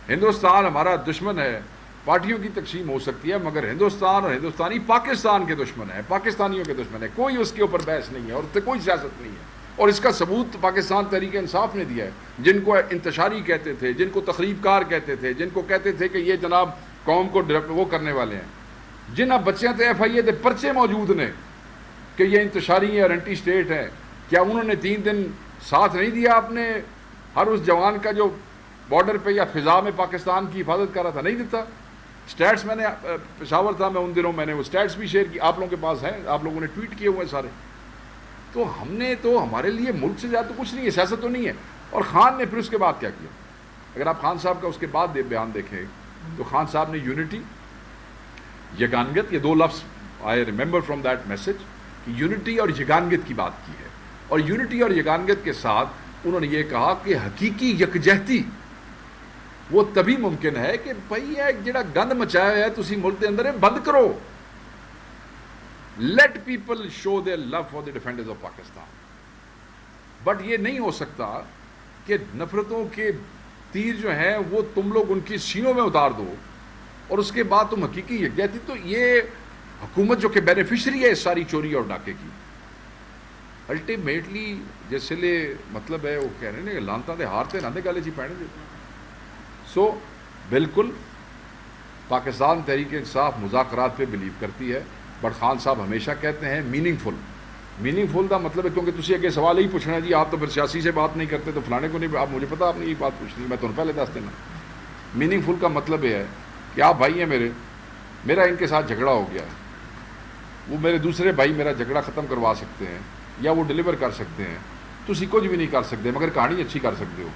ہندوستان ہمارا دشمن ہے، پارٹیوں کی تقسیم ہو سکتی ہے، مگر ہندوستان اور ہندوستانی پاکستان کے دشمن ہیں، پاکستانیوں کے دشمن ہیں، کوئی اس کے اوپر بحث نہیں ہے اور کوئی سیاست نہیں ہے۔ اور اس کا ثبوت پاکستان تحریک انصاف نے دیا ہے، جن کو انتشاری کہتے تھے، جن کو تخریب کار کہتے تھے، جن کو کہتے تھے کہ یہ جناب قوم کو وہ کرنے والے ہیں، جن اب بچیاں تے ایف آئی اے دے پرچے موجود نے کہ یہ انتشاری ہے اور اینٹی اسٹیٹ ہے، کیا انہوں نے 3 دن ساتھ نہیں دیا اپنے ہر اس جوان کا جو بارڈر پہ یا فضا میں پاکستان کی حفاظت کر رہا تھا؟ نہیں دیتا. اسٹیٹس میں نے پشاور تھا میں ان دنوں، میں نے وہ اسٹیٹس بھی شیئر کی، آپ لوگوں کے پاس ہیں، آپ لوگوں نے ٹویٹ کیے ہوئے ہیں سارے. تو ہم نے تو ہمارے لیے ملک سے زیادہ تو کچھ نہیں ہے، سیاست تو نہیں ہے. اور خان نے پھر اس کے بعد کیا کیا؟ اگر آپ خان صاحب کا اس کے بعد بیان دیکھیں تو خان صاحب نے یونٹی، یگانگت، یہ 2 لفظ I remember from that message کہ یونٹی اور یگانگت کی بات کی ہے. اور یونٹی اور یگانگت کے ساتھ انہوں نے یہ کہا کہ حقیقی یکجہتی وہ تبھی ممکن ہے کہ بھئی یہ جڑا گند مچایا ہے تسی ملک کے اندر بند کرو. Let people show their love for the defenders of Pakistan. But یہ نہیں ہو سکتا کہ نفرتوں کے تیر جو ہیں وہ تم لوگ ان کی سینوں میں اتار دو اور اس کے بعد تم حقیقی یکجہتی. تو یہ حکومت جو کہ بینیفیشری ہے اس ساری چوری اور ڈاکے کی، الٹیمیٹلی جس لیے مطلب ہے وہ کہہ رہے ہیں کہ لانتا دے ہارتے نہ دے گالے چی پہنے دے. سو بالکل پاکستان تحریک انصاف مذاکرات پہ بلیو کرتی ہے، بٹ خان صاحب ہمیشہ کہتے ہیں میننگ فل دا مطلب ہے، کیونکہ تسی اگے سوال ہی پوچھنا ہے جی آپ تو پھر سیاسی سے بات نہیں کرتے تو فلانے کو نہیں، آپ مجھے پتا آپ نے یہ بات پوچھنی، میں تو پہلے دس دینا. میننگ فل کا مطلب یہ ہے کہ آپ بھائی ہیں میرا ان کے ساتھ جھگڑا ہو گیا ہے، وہ میرے دوسرے بھائی میرا جھگڑا ختم کروا سکتے ہیں یا وہ ڈلیور کر سکتے ہیں، تسی کچھ بھی نہیں کر سکتے مگر کہانی اچھی کر سکتے ہو.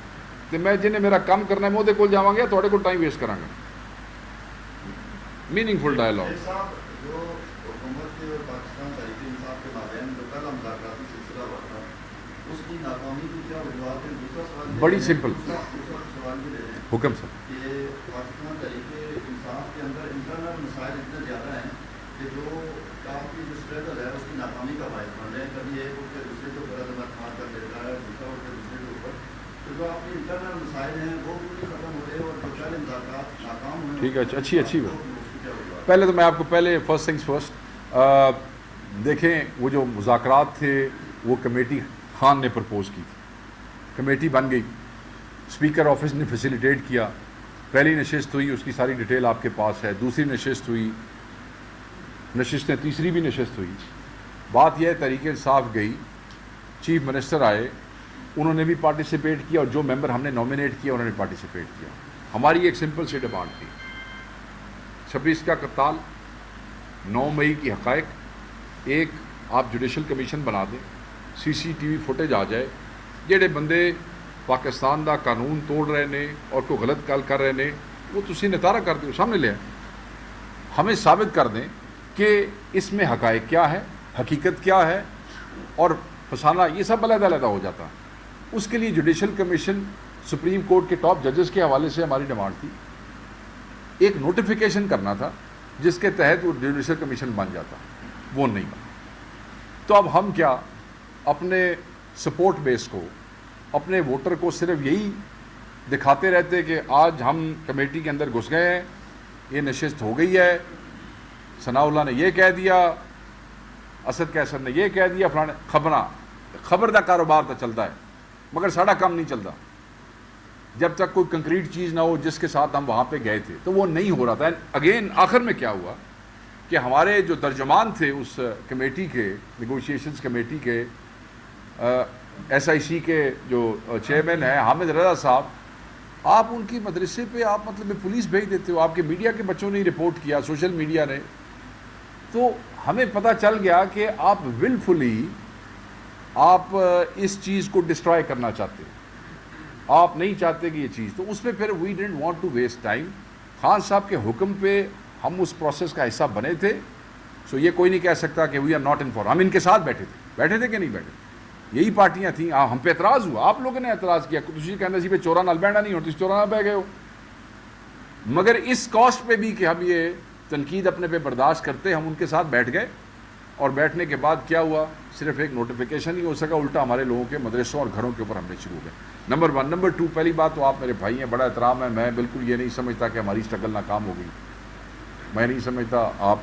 تو میں جنہیں میرا کام کرنا ہے میں وہ کول جاواں گا، تھوڑے کو ٹائم ویسٹ کراں گا. میننگ فل ڈائلاگ. بڑی سمپل حکم سر. ٹھیک ہے، اچھی بات. پہلے تو میں آپ کو فرسٹ تھنگس فرسٹ دیکھیں، وہ جو مذاکرات تھے وہ کمیٹی خان نے پرپوز کی تھی، کمیٹی بن گئی، اسپیکر آفس نے فیسیلیٹیٹ کیا. پہلی نشست ہوئی، اس کی ساری ڈیٹیل آپ کے پاس ہے. دوسری نشست ہوئی، نشستیں، تیسری بھی نشست ہوئی. بات یہ ہے تحریک انصاف گئی، چیف منسٹر آئے، انہوں نے بھی پارٹیسپیٹ کیا اور جو ممبر ہم نے نامینیٹ کیا انہوں نے پارٹیسپیٹ کیا. ہماری ایک سمپل سی ڈیمانڈ تھی، 26 کا کرتال، 9 مئی کی حقائق، ایک آپ جوڈیشل کمیشن بنا دیں، CCTV فوٹیج آ جائے، جڑے بندے پاکستان دا قانون توڑ رہے نے اور کوئی غلط گل کر رہے نے وہ تسی نتارا کر دو، سامنے لے آئیں، ہمیں ثابت کر دیں کہ اس میں حقائق کیا ہے، حقیقت کیا ہے، اور فسانہ یہ سب علیحدہ ہو جاتا. اس کے لیے جوڈیشل کمیشن سپریم کورٹ کے ٹاپ ججز کے حوالے سے ہماری ڈیمانڈ تھی، ایک نوٹیفیکیشن کرنا تھا جس کے تحت وہ جوڈیشل کمیشن بن جاتا، وہ نہیں بنا. تو اب ہم کیا اپنے سپورٹ بیس کو، اپنے ووٹر کو صرف یہی دکھاتے رہتے کہ آج ہم کمیٹی کے اندر گھس گئے ہیں، یہ نشست ہو گئی ہے، ثناء اللہ نے یہ کہہ دیا، اسد کیسر نے یہ کہہ دیا، فلانے خبر دا کاروبار تو چلتا ہے مگر ساڑا کام نہیں چلتا جب تک کوئی کنکریٹ چیز نہ ہو جس کے ساتھ ہم وہاں پہ گئے تھے. تو وہ نہیں ہو رہا تھا. اگین آخر میں کیا ہوا کہ ہمارے جو ترجمان تھے اس کمیٹی کے، نیگوشیشنز کمیٹی کے، SIC کے جو چیئرمین ہیں حامد رضا صاحب، آپ ان کی مدرسے پہ آپ مطلب پولیس بھیج دیتے ہو، آپ کے میڈیا کے بچوں نے رپورٹ کیا، سوشل میڈیا نے. تو ہمیں پتہ چل گیا کہ آپ ولفلی آپ اس چیز کو ڈسٹرائے کرنا چاہتے ہیں، آپ نہیں چاہتے کہ یہ چیز. تو اس پہ پھر we didn't want to waste time. Khan صاحب کے حکم پہ ہم اس پروسیس کا حصہ بنے تھے. سو یہ کوئی نہیں کہہ سکتا کہ وی آر ناٹ انفارم. ہم ان کے ساتھ بیٹھے تھے کہ نہیں بیٹھے، یہی پارٹیاں تھیں. ہم پہ اعتراض ہوا، آپ لوگوں نے اعتراض کیا، تھی کہنا سی پہ چورا نال بہنا نہیں ہو، تھی چورا نال بہ گئے ہو. مگر اس کاسٹ پہ بھی کہ ہم یہ تنقید اپنے پہ برداشت کرتے، ہم ان کے ساتھ بیٹھ گئے. اور بیٹھنے کے بعد کیا ہوا، صرف ایک نوٹیفیکیشن ہی ہو سکا، الٹا ہمارے لوگوں کے مدرسوں اور گھروں کے اوپر حملے شروع ہو گئے. نمبر 1. نمبر 2، پہلی بات تو آپ میرے بھائی ہیں، بڑا احترام ہے، میں بالکل یہ نہیں سمجھتا کہ ہماری اسٹرگل ناکام ہو گئی، میں نہیں سمجھتا، آپ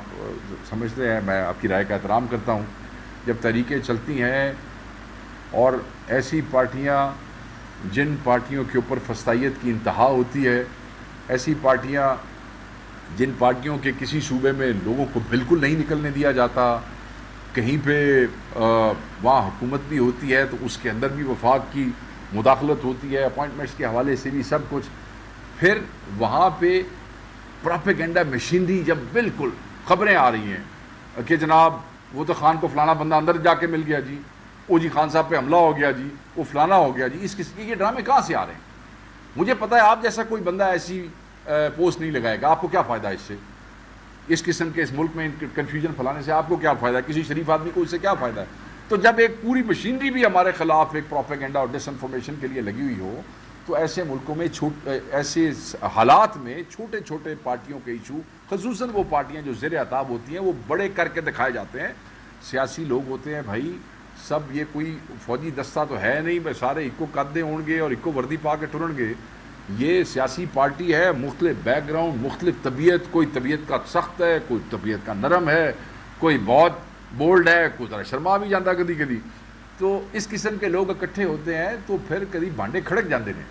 سمجھتے ہیں، میں آپ کی رائے کا احترام کرتا ہوں. جب تحریکیں چلتی ہیں اور ایسی پارٹیاں جن پارٹیوں کے اوپر فسطائیت کی انتہا ہوتی ہے، ایسی پارٹیاں جن پارٹیوں کے کسی صوبے میں لوگوں کو بالکل نہیں نکلنے دیا جاتا، کہیں پہ وہاں حکومت بھی ہوتی ہے تو اس کے اندر بھی وفاق کی مداخلت ہوتی ہے، اپوائنٹمنٹس کے حوالے سے بھی سب کچھ. پھر وہاں پہ پروپیگنڈا مشینری جب بالکل خبریں آ رہی ہیں کہ جناب وہ تو خان کو فلانا بندہ اندر جا کے مل گیا جی، وہ جی خان صاحب پہ حملہ ہو گیا جی، وہ فلانا ہو گیا جی، اس قسم کے یہ ڈرامے کہاں سے آ رہے ہیں؟ مجھے پتہ ہے آپ جیسا کوئی بندہ ایسی پوسٹ نہیں لگائے گا. آپ کو کیا فائدہ اس سے؟ اس قسم کے اس ملک میں کنفیوژن پھیلانے سے آپ کو کیا فائدہ ہے؟ کسی شریف آدمی کو اس سے کیا فائدہ ہے؟ تو جب ایک پوری مشینری بھی ہمارے خلاف ایک پروپیگنڈا اور ڈس انفارمیشن کے لیے لگی ہوئی ہو تو ایسے ملکوں میں ایسے حالات میں چھوٹے چھوٹے پارٹیوں کے ایشو، خصوصاً وہ پارٹیاں جو زیر عتاب ہوتی ہیں، وہ بڑے کر کے دکھائے جاتے ہیں. سیاسی لوگ ہوتے ہیں بھائی سب، یہ کوئی فوجی دستہ تو ہے نہیں بھائی سارے اکو قدے ہوں گے اور اکو وردی پا کے ٹرن گے. یہ سیاسی پارٹی ہے، مختلف بیک گراؤنڈ، مختلف طبیعت، کوئی طبیعت کا سخت ہے، کوئی طبیعت کا نرم ہے، کوئی بہت بولڈ ہے، کوئی ذرا شرما بھی جاتا کدی کدی. تو اس قسم کے لوگ اکٹھے ہوتے ہیں تو پھر کبھی بانڈے کھڑک جاتے ہیں.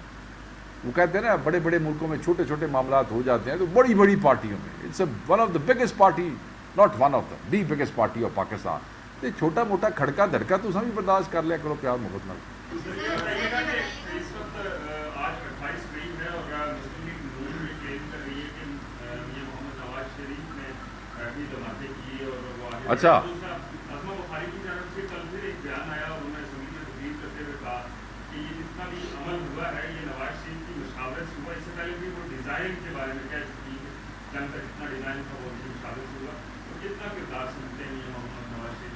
وہ کہتے ہیں نا بڑے بڑے ملکوں میں چھوٹے چھوٹے معاملات ہو جاتے ہیں تو بڑی بڑی پارٹیوں میں it's one of the biggest party, not one of the biggest party of Pakistan. تو چھوٹا موٹا کھڑکا دھڑکا تو سبھی برداشت کر لیا کرو پیار محبت نال. اچھا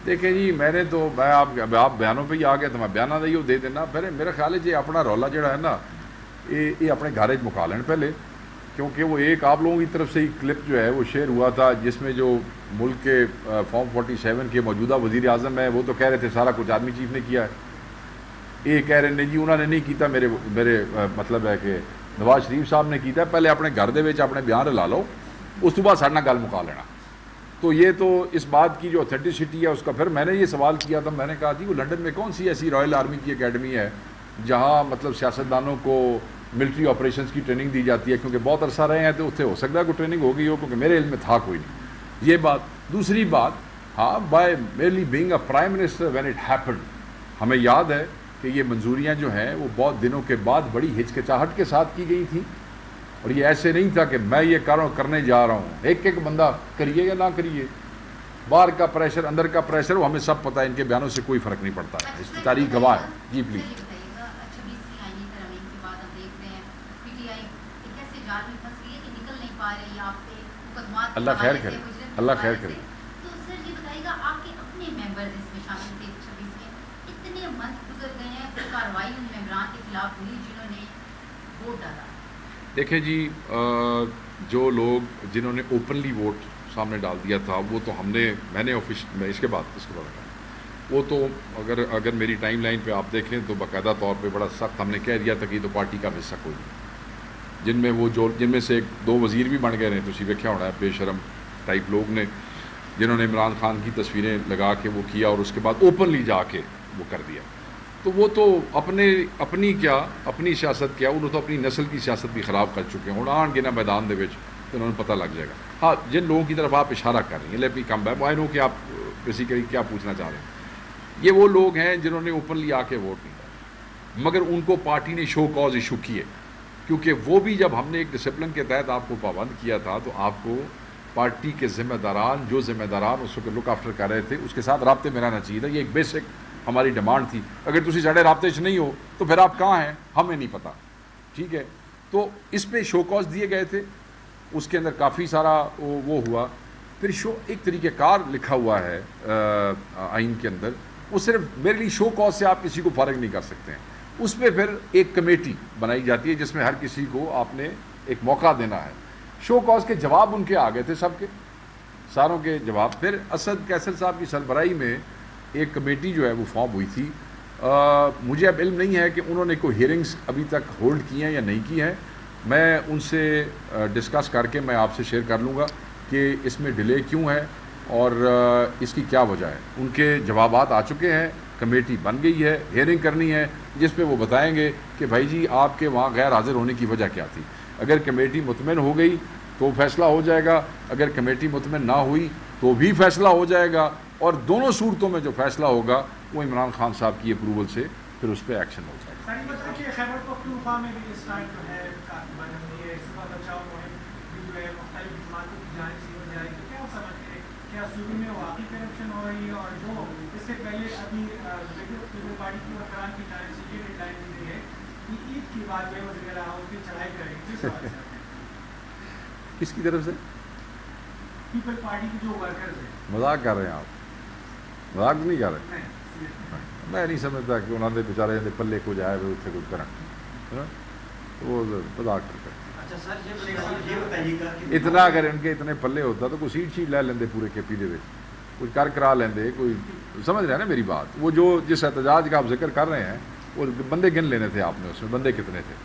دیکھیں جی میں نے تو آپ بیانوں پہ ہی آ گیا تو میں بیانہ نہیں دے دینا. پھر میرا خیال ہے جی اپنا رولا جڑا ہے نا یہ اپنے گھر مکا لین پہلے، کیونکہ وہ ایک آپ لوگوں کی طرف سے ہی کلپ جو ہے وہ شیئر ہوا تھا جس میں جو ملک کے فارم 47 کے موجودہ وزیر اعظم ہیں وہ تو کہہ رہے تھے سارا کچھ آرمی چیف نے کیا ہے. یہ کہہ رہے ہیں جی انہوں نے نہیں کیتا، میرے مطلب ہے کہ نواز شریف صاحب نے کیتا ہے. پہلے اپنے گھر دے وچ اپنے بیان رلا لو، اس کے بعد سارے نال گل مکا لینا. تو یہ تو اس بات کی جو اتھینٹسٹی ہے اس کا. پھر میں نے یہ سوال کیا تھا، میں نے کہا جی وہ لنڈن میں کون سی ایسی رائل آرمی کی اکیڈمی ہے جہاں مطلب سیاستدانوں کو ملٹری آپریشنز کی ٹریننگ دی جاتی ہے؟ کیونکہ بہت عرصہ رہے ہیں تو اتنے ہو سکتا ہے کوئی ٹریننگ ہو گئی ہو، کیونکہ میرے علم میں تھا کوئی نہیں. یہ بات. دوسری بات، ہاں by میرلی being a prime minister when it happened, ہمیں یاد ہے کہ یہ منظوریاں جو ہیں وہ بہت دنوں کے بعد بڑی ہچکچاہٹ کے ساتھ کی گئی تھیں. اور یہ ایسے نہیں تھا کہ میں یہ کرنے جا رہا ہوں، ایک ایک بندہ کریے یا نہ کریے، باہر کا پریشر اندر کا پریشر وہ ہمیں سب پتہ ہے. ان کے بیانوں سے کوئی فرق نہیں پڑتا ہے، اس کی تاریخ گواہ ہے. جی پلیز. اللہ خیر کرے، اللہ خیر کرے. تو سر یہ بتائیے گا آپ کے اپنے ممبر اس میں شامل تھے 26 میں، اتنے منتھ گزر گئے ہیں کوئی کارروائی ان ممبران کے خلاف ہوئی جنہوں نے ووٹ ڈالا؟ دیکھیں جی جو لوگ جنہوں نے اوپنلی ووٹ سامنے ڈال دیا تھا وہ تو میں نے اس کے بعد وہ تو اگر میری ٹائم لائن پہ آپ دیکھیں تو باقاعدہ طور پہ بڑا سخت ہم نے کہہ دیا تھا کہ یہ تو پارٹی کا حصہ کوئی نہیں. جن میں سے 2 وزیر بھی بن گئے ہیں، تو ویکھیا ہونا ہے بے شرم ٹائپ لوگ نے جنہوں نے عمران خان کی تصویریں لگا کے وہ کیا اور اس کے بعد اوپنلی جا کے وہ کر دیا. تو وہ تو اپنی سیاست کیا، انہوں تو اپنی نسل کی سیاست بھی خراب کر چکے ہیں. ہوں آن گے نا میدان دے وچ تو انہوں نے پتہ لگ جائے گا. ہاں جن لوگوں کی طرف آپ اشارہ کر رہی ہیں لیٹ می کم بیک، آئی نو کہ آپ بیسیکلی کیا پوچھنا چاہ رہے ہیں. یہ وہ لوگ ہیں جنہوں نے اوپنلی آ کے ووٹ نہیں ڈالا، مگر ان کو پارٹی نے شو کاز ایشو کیے، کیونکہ وہ بھی جب ہم نے ایک ڈسپلن کے تحت آپ کو پابند کیا تھا تو آپ کو پارٹی کے ذمہ داران اس وقت لک آفٹر کر رہے تھے اس کے ساتھ رابطے میں رہنا چاہیے تھا. یہ ایک بیسک ہماری ڈیمانڈ تھی. اگر تسی ساڑھے رابطے چ نہیں ہو تو پھر آپ کہاں ہیں ہمیں نہیں پتہ. ٹھیک ہے، تو اس پہ شو کاز دیے گئے تھے، اس کے اندر کافی سارا وہ ہوا. پھر ایک طریقہ کار لکھا ہوا ہے آئین کے اندر، وہ صرف میرے لیے شو کاز سے آپ کسی کو فارغ نہیں کر سکتے ہیں. اس پہ پھر ایک کمیٹی بنائی جاتی ہے جس میں ہر کسی کو آپ نے ایک موقع دینا ہے. شو کاز کے جواب ان کے آ گئے تھے، سب کے ساروں کے جواب. پھر اسد کیسر صاحب کی سربراہی میں ایک کمیٹی جو ہے وہ فارم ہوئی تھی. مجھے اب علم نہیں ہے کہ انہوں نے کوئی ہیئرنگز ابھی تک ہولڈ کی ہیں یا نہیں کی ہیں. میں ان سے ڈسکس کر کے میں آپ سے شیئر کر لوں گا کہ اس میں ڈیلے کیوں ہے اور اس کی کیا وجہ ہے. ان کے جوابات آ چکے ہیں، کمیٹی بن گئی ہے، ہیئرنگ کرنی ہے جس پہ وہ بتائیں گے کہ بھائی جی آپ کے وہاں غیر حاضر ہونے کی وجہ کیا تھی. اگر کمیٹی مطمئن ہو گئی تو فیصلہ ہو جائے گا، اگر کمیٹی مطمئن نہ ہوئی تو بھی فیصلہ ہو جائے گا. اور دونوں صورتوں میں جو فیصلہ ہوگا وہ عمران خان صاحب کی اپروول سے پھر اس پہ ایکشن ہوگا. سر یہ بتائیں کہ خیبر پختونخوا میں بھی اس ٹائم جو ہے یہ صبح بچاؤ مہم جو ہے مختلف جماعتوں کی جانب سے ہو جائے گی, کیا سمجھتے ہیں کیا صوبے میں واقعی کرپشن ہو رہی ہے, اور جو اس سے پہلے ابھی پیپلز پارٹی کی ورکران کی جانب سے یہ ڈیڈ لائن دی گئی ہے کہ عید کے بعد جو وزیر اعلیٰ ہاؤس کی چڑھائی کرے گی, جس وجہ سے کس کی طرف سے؟ پیپل پارٹی کی جو ورکرز ہیں. مذاق کر رہے ہیں آپ؟ مذاق نہیں کر رہے. میں نہیں سمجھتا کہ انہوں نے بیچارے پلے کو جائے وہ اتنے کچھ کریں, وہ مذاق کرتے ہیں. اچھا سر یہ بتائیے گا کہ اتنا اگر ان کے اتنے پلے ہوتا تو کوئی سیٹ لے لیندے پورے کے پی دے کچھ کر کرا لیندے کوئی. سمجھ رہے ہیں نا میری بات؟ وہ جو جس احتجاج کا آپ ذکر کر رہے ہیں وہ بندے گن لینے تھے آپ نے, اس میں بندے کتنے تھے؟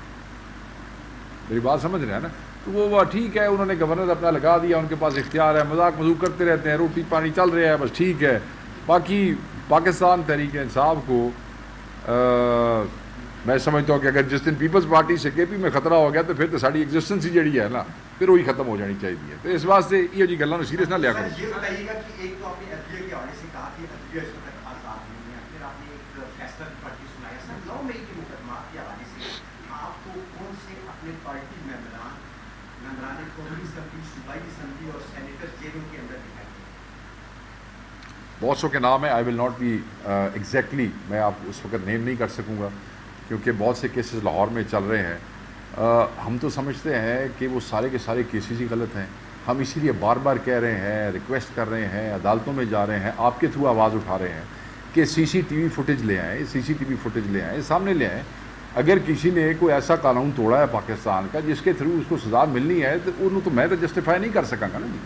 میری بات سمجھ رہے ہیں نا؟ تو وہ ٹھیک ہے, انہوں نے گورنر اپنا لگا دیا, ان کے پاس اختیار ہے, مذاق مذوق کرتے رہتے ہیں, روٹی پانی چل رہا ہے, بس ٹھیک ہے. باقی پاکستان تحریک انصاف کو میں سمجھتا ہوں کہ اگر جس دن پیپلز پارٹی سے کے پی میں خطرہ ہو گیا تو پھر تو ساری ایگزسٹنس ہی جڑی ہے نا پھر وہی ختم ہو جانی چاہیے. تو اس واسطے یہ جی گلاں سیریس نہ لیا کرو. یہ بتائیے گا کہ ایک تو آپ نے عدلیہ کے حوالے سے کہا کہ عدلیہ اس وقت آزاد نہیں ہے, پھر آپ نے ایک فیصلہ پارٹی سنایا سر 9 مئی کے مقدمات کے حوالے سے آپ کو کون سے اپنے پارٹی ممبران قومی اسمبلی, صوبائی اسمبلی اور سینیٹر جیلوں کے اندر دکھائے؟ بہت سو کے نام ہے, آئی ول ناٹ بی ایگزیکٹلی, میں آپ اس وقت نیم نہیں کر سکوں گا کیونکہ بہت سے کیسز لاہور میں چل رہے ہیں. ہم تو سمجھتے ہیں کہ وہ سارے کے سارے کیسز ہی غلط ہیں. ہم اسی لیے بار بار کہہ رہے ہیں, ریکویسٹ کر رہے ہیں, عدالتوں میں جا رہے ہیں, آپ کے تھرو آواز اٹھا رہے ہیں کہ CCTV فوٹیج لے آئیں, CCTV فوٹیج لے آئیں, سامنے لے آئیں. اگر کسی نے کوئی ایسا قانون توڑا ہے پاکستان کا جس کے تھرو اس کو سزا ملنی ہے تو انہوں تو میں تو جسٹیفائی نہیں کر سکوں گا نا جی.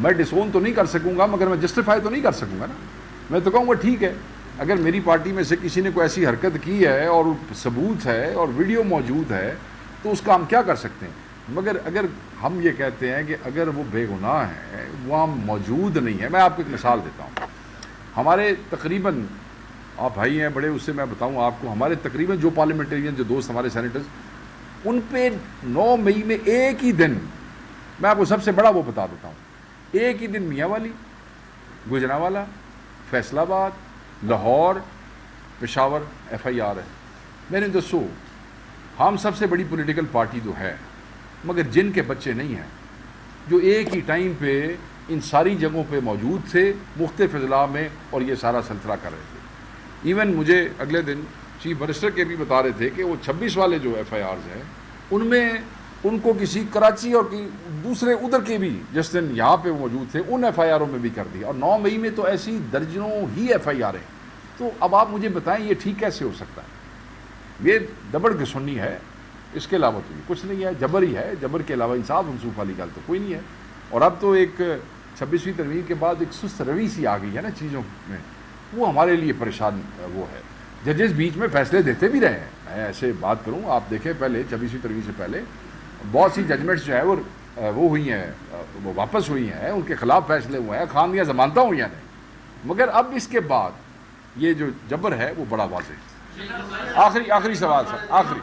میں ڈسون تو نہیں کر سکوں گا مگر میں جسٹیفائی تو نہیں کر سکوں گا نا. میں تو کہوں گا ٹھیک ہے, اگر میری پارٹی میں سے کسی نے کوئی ایسی حرکت کی ہے اور ثبوت ہے اور ویڈیو موجود ہے تو اس کا ہم کیا کر سکتے ہیں. مگر اگر ہم یہ کہتے ہیں کہ اگر وہ بے گناہ ہیں, وہ ہم موجود نہیں ہے. میں آپ کو ایک مثال دیتا ہوں. ہمارے تقریباً آپ بھائی ہیں بڑے, اس سے میں بتاؤں آپ کو, ہمارے تقریباً جو پارلیمنٹرین جو دوست ہمارے سینیٹرز, ان پہ 9 مئی میں ایک ہی دن, میں آپ کو سب سے بڑا وہ بتا دیتا ہوں, ایک ہی دن میاں والی, گجرانوالہ, فیصل آباد, لاہور, پشاور FIR ہے. میں نے دسو ہم سب سے بڑی پولیٹیکل پارٹی تو ہے مگر جن کے بچے نہیں ہیں جو ایک ہی ٹائم پہ ان ساری جگہوں پہ موجود تھے مختلف اضلاع میں اور یہ سارا سلسلہ کر رہے تھے. ایون مجھے اگلے دن چیف منسٹر کے بھی بتا رہے تھے کہ وہ 26 والے جو FIRs ہیں ان میں ان کو کسی کراچی اور دوسرے ادھر کے بھی جس دن یہاں پہ موجود تھے ان FIRوں میں بھی کر دیا, اور 9 مئی میں تو ایسی درجنوں ہی FIR ہیں. تو اب آپ مجھے بتائیں یہ ٹھیک کیسے ہو سکتا ہے؟ یہ دبڑ گسنی ہے, اس کے علاوہ تو کچھ نہیں ہے, جبر ہی ہے. جبر کے علاوہ انصاف منصوف والی گل تو کوئی نہیں ہے. اور اب تو ایک 26ویں ترمیم کے بعد ایک سست روی سی آ گئی ہے نا چیزوں میں, وہ ہمارے لیے پریشان وہ ہے. ججز بیچ میں فیصلے دیتے بھی رہے ہیں. میں ایسے بات کروں, آپ دیکھیں پہلے 26ویں ترمیم سے پہلے بہت سی ججمنٹس جو ہے وہ ہوئی ہیں, وہ واپس ہوئی ہیں, ان کے خلاف فیصلے ہوئے ہیں, خواندیاں ضمانتیں ہوئی ہیں نہیں. مگر اب اس کے بعد یہ جو جبر ہے وہ بڑا واضح ہے. آخری سوال سر, آخری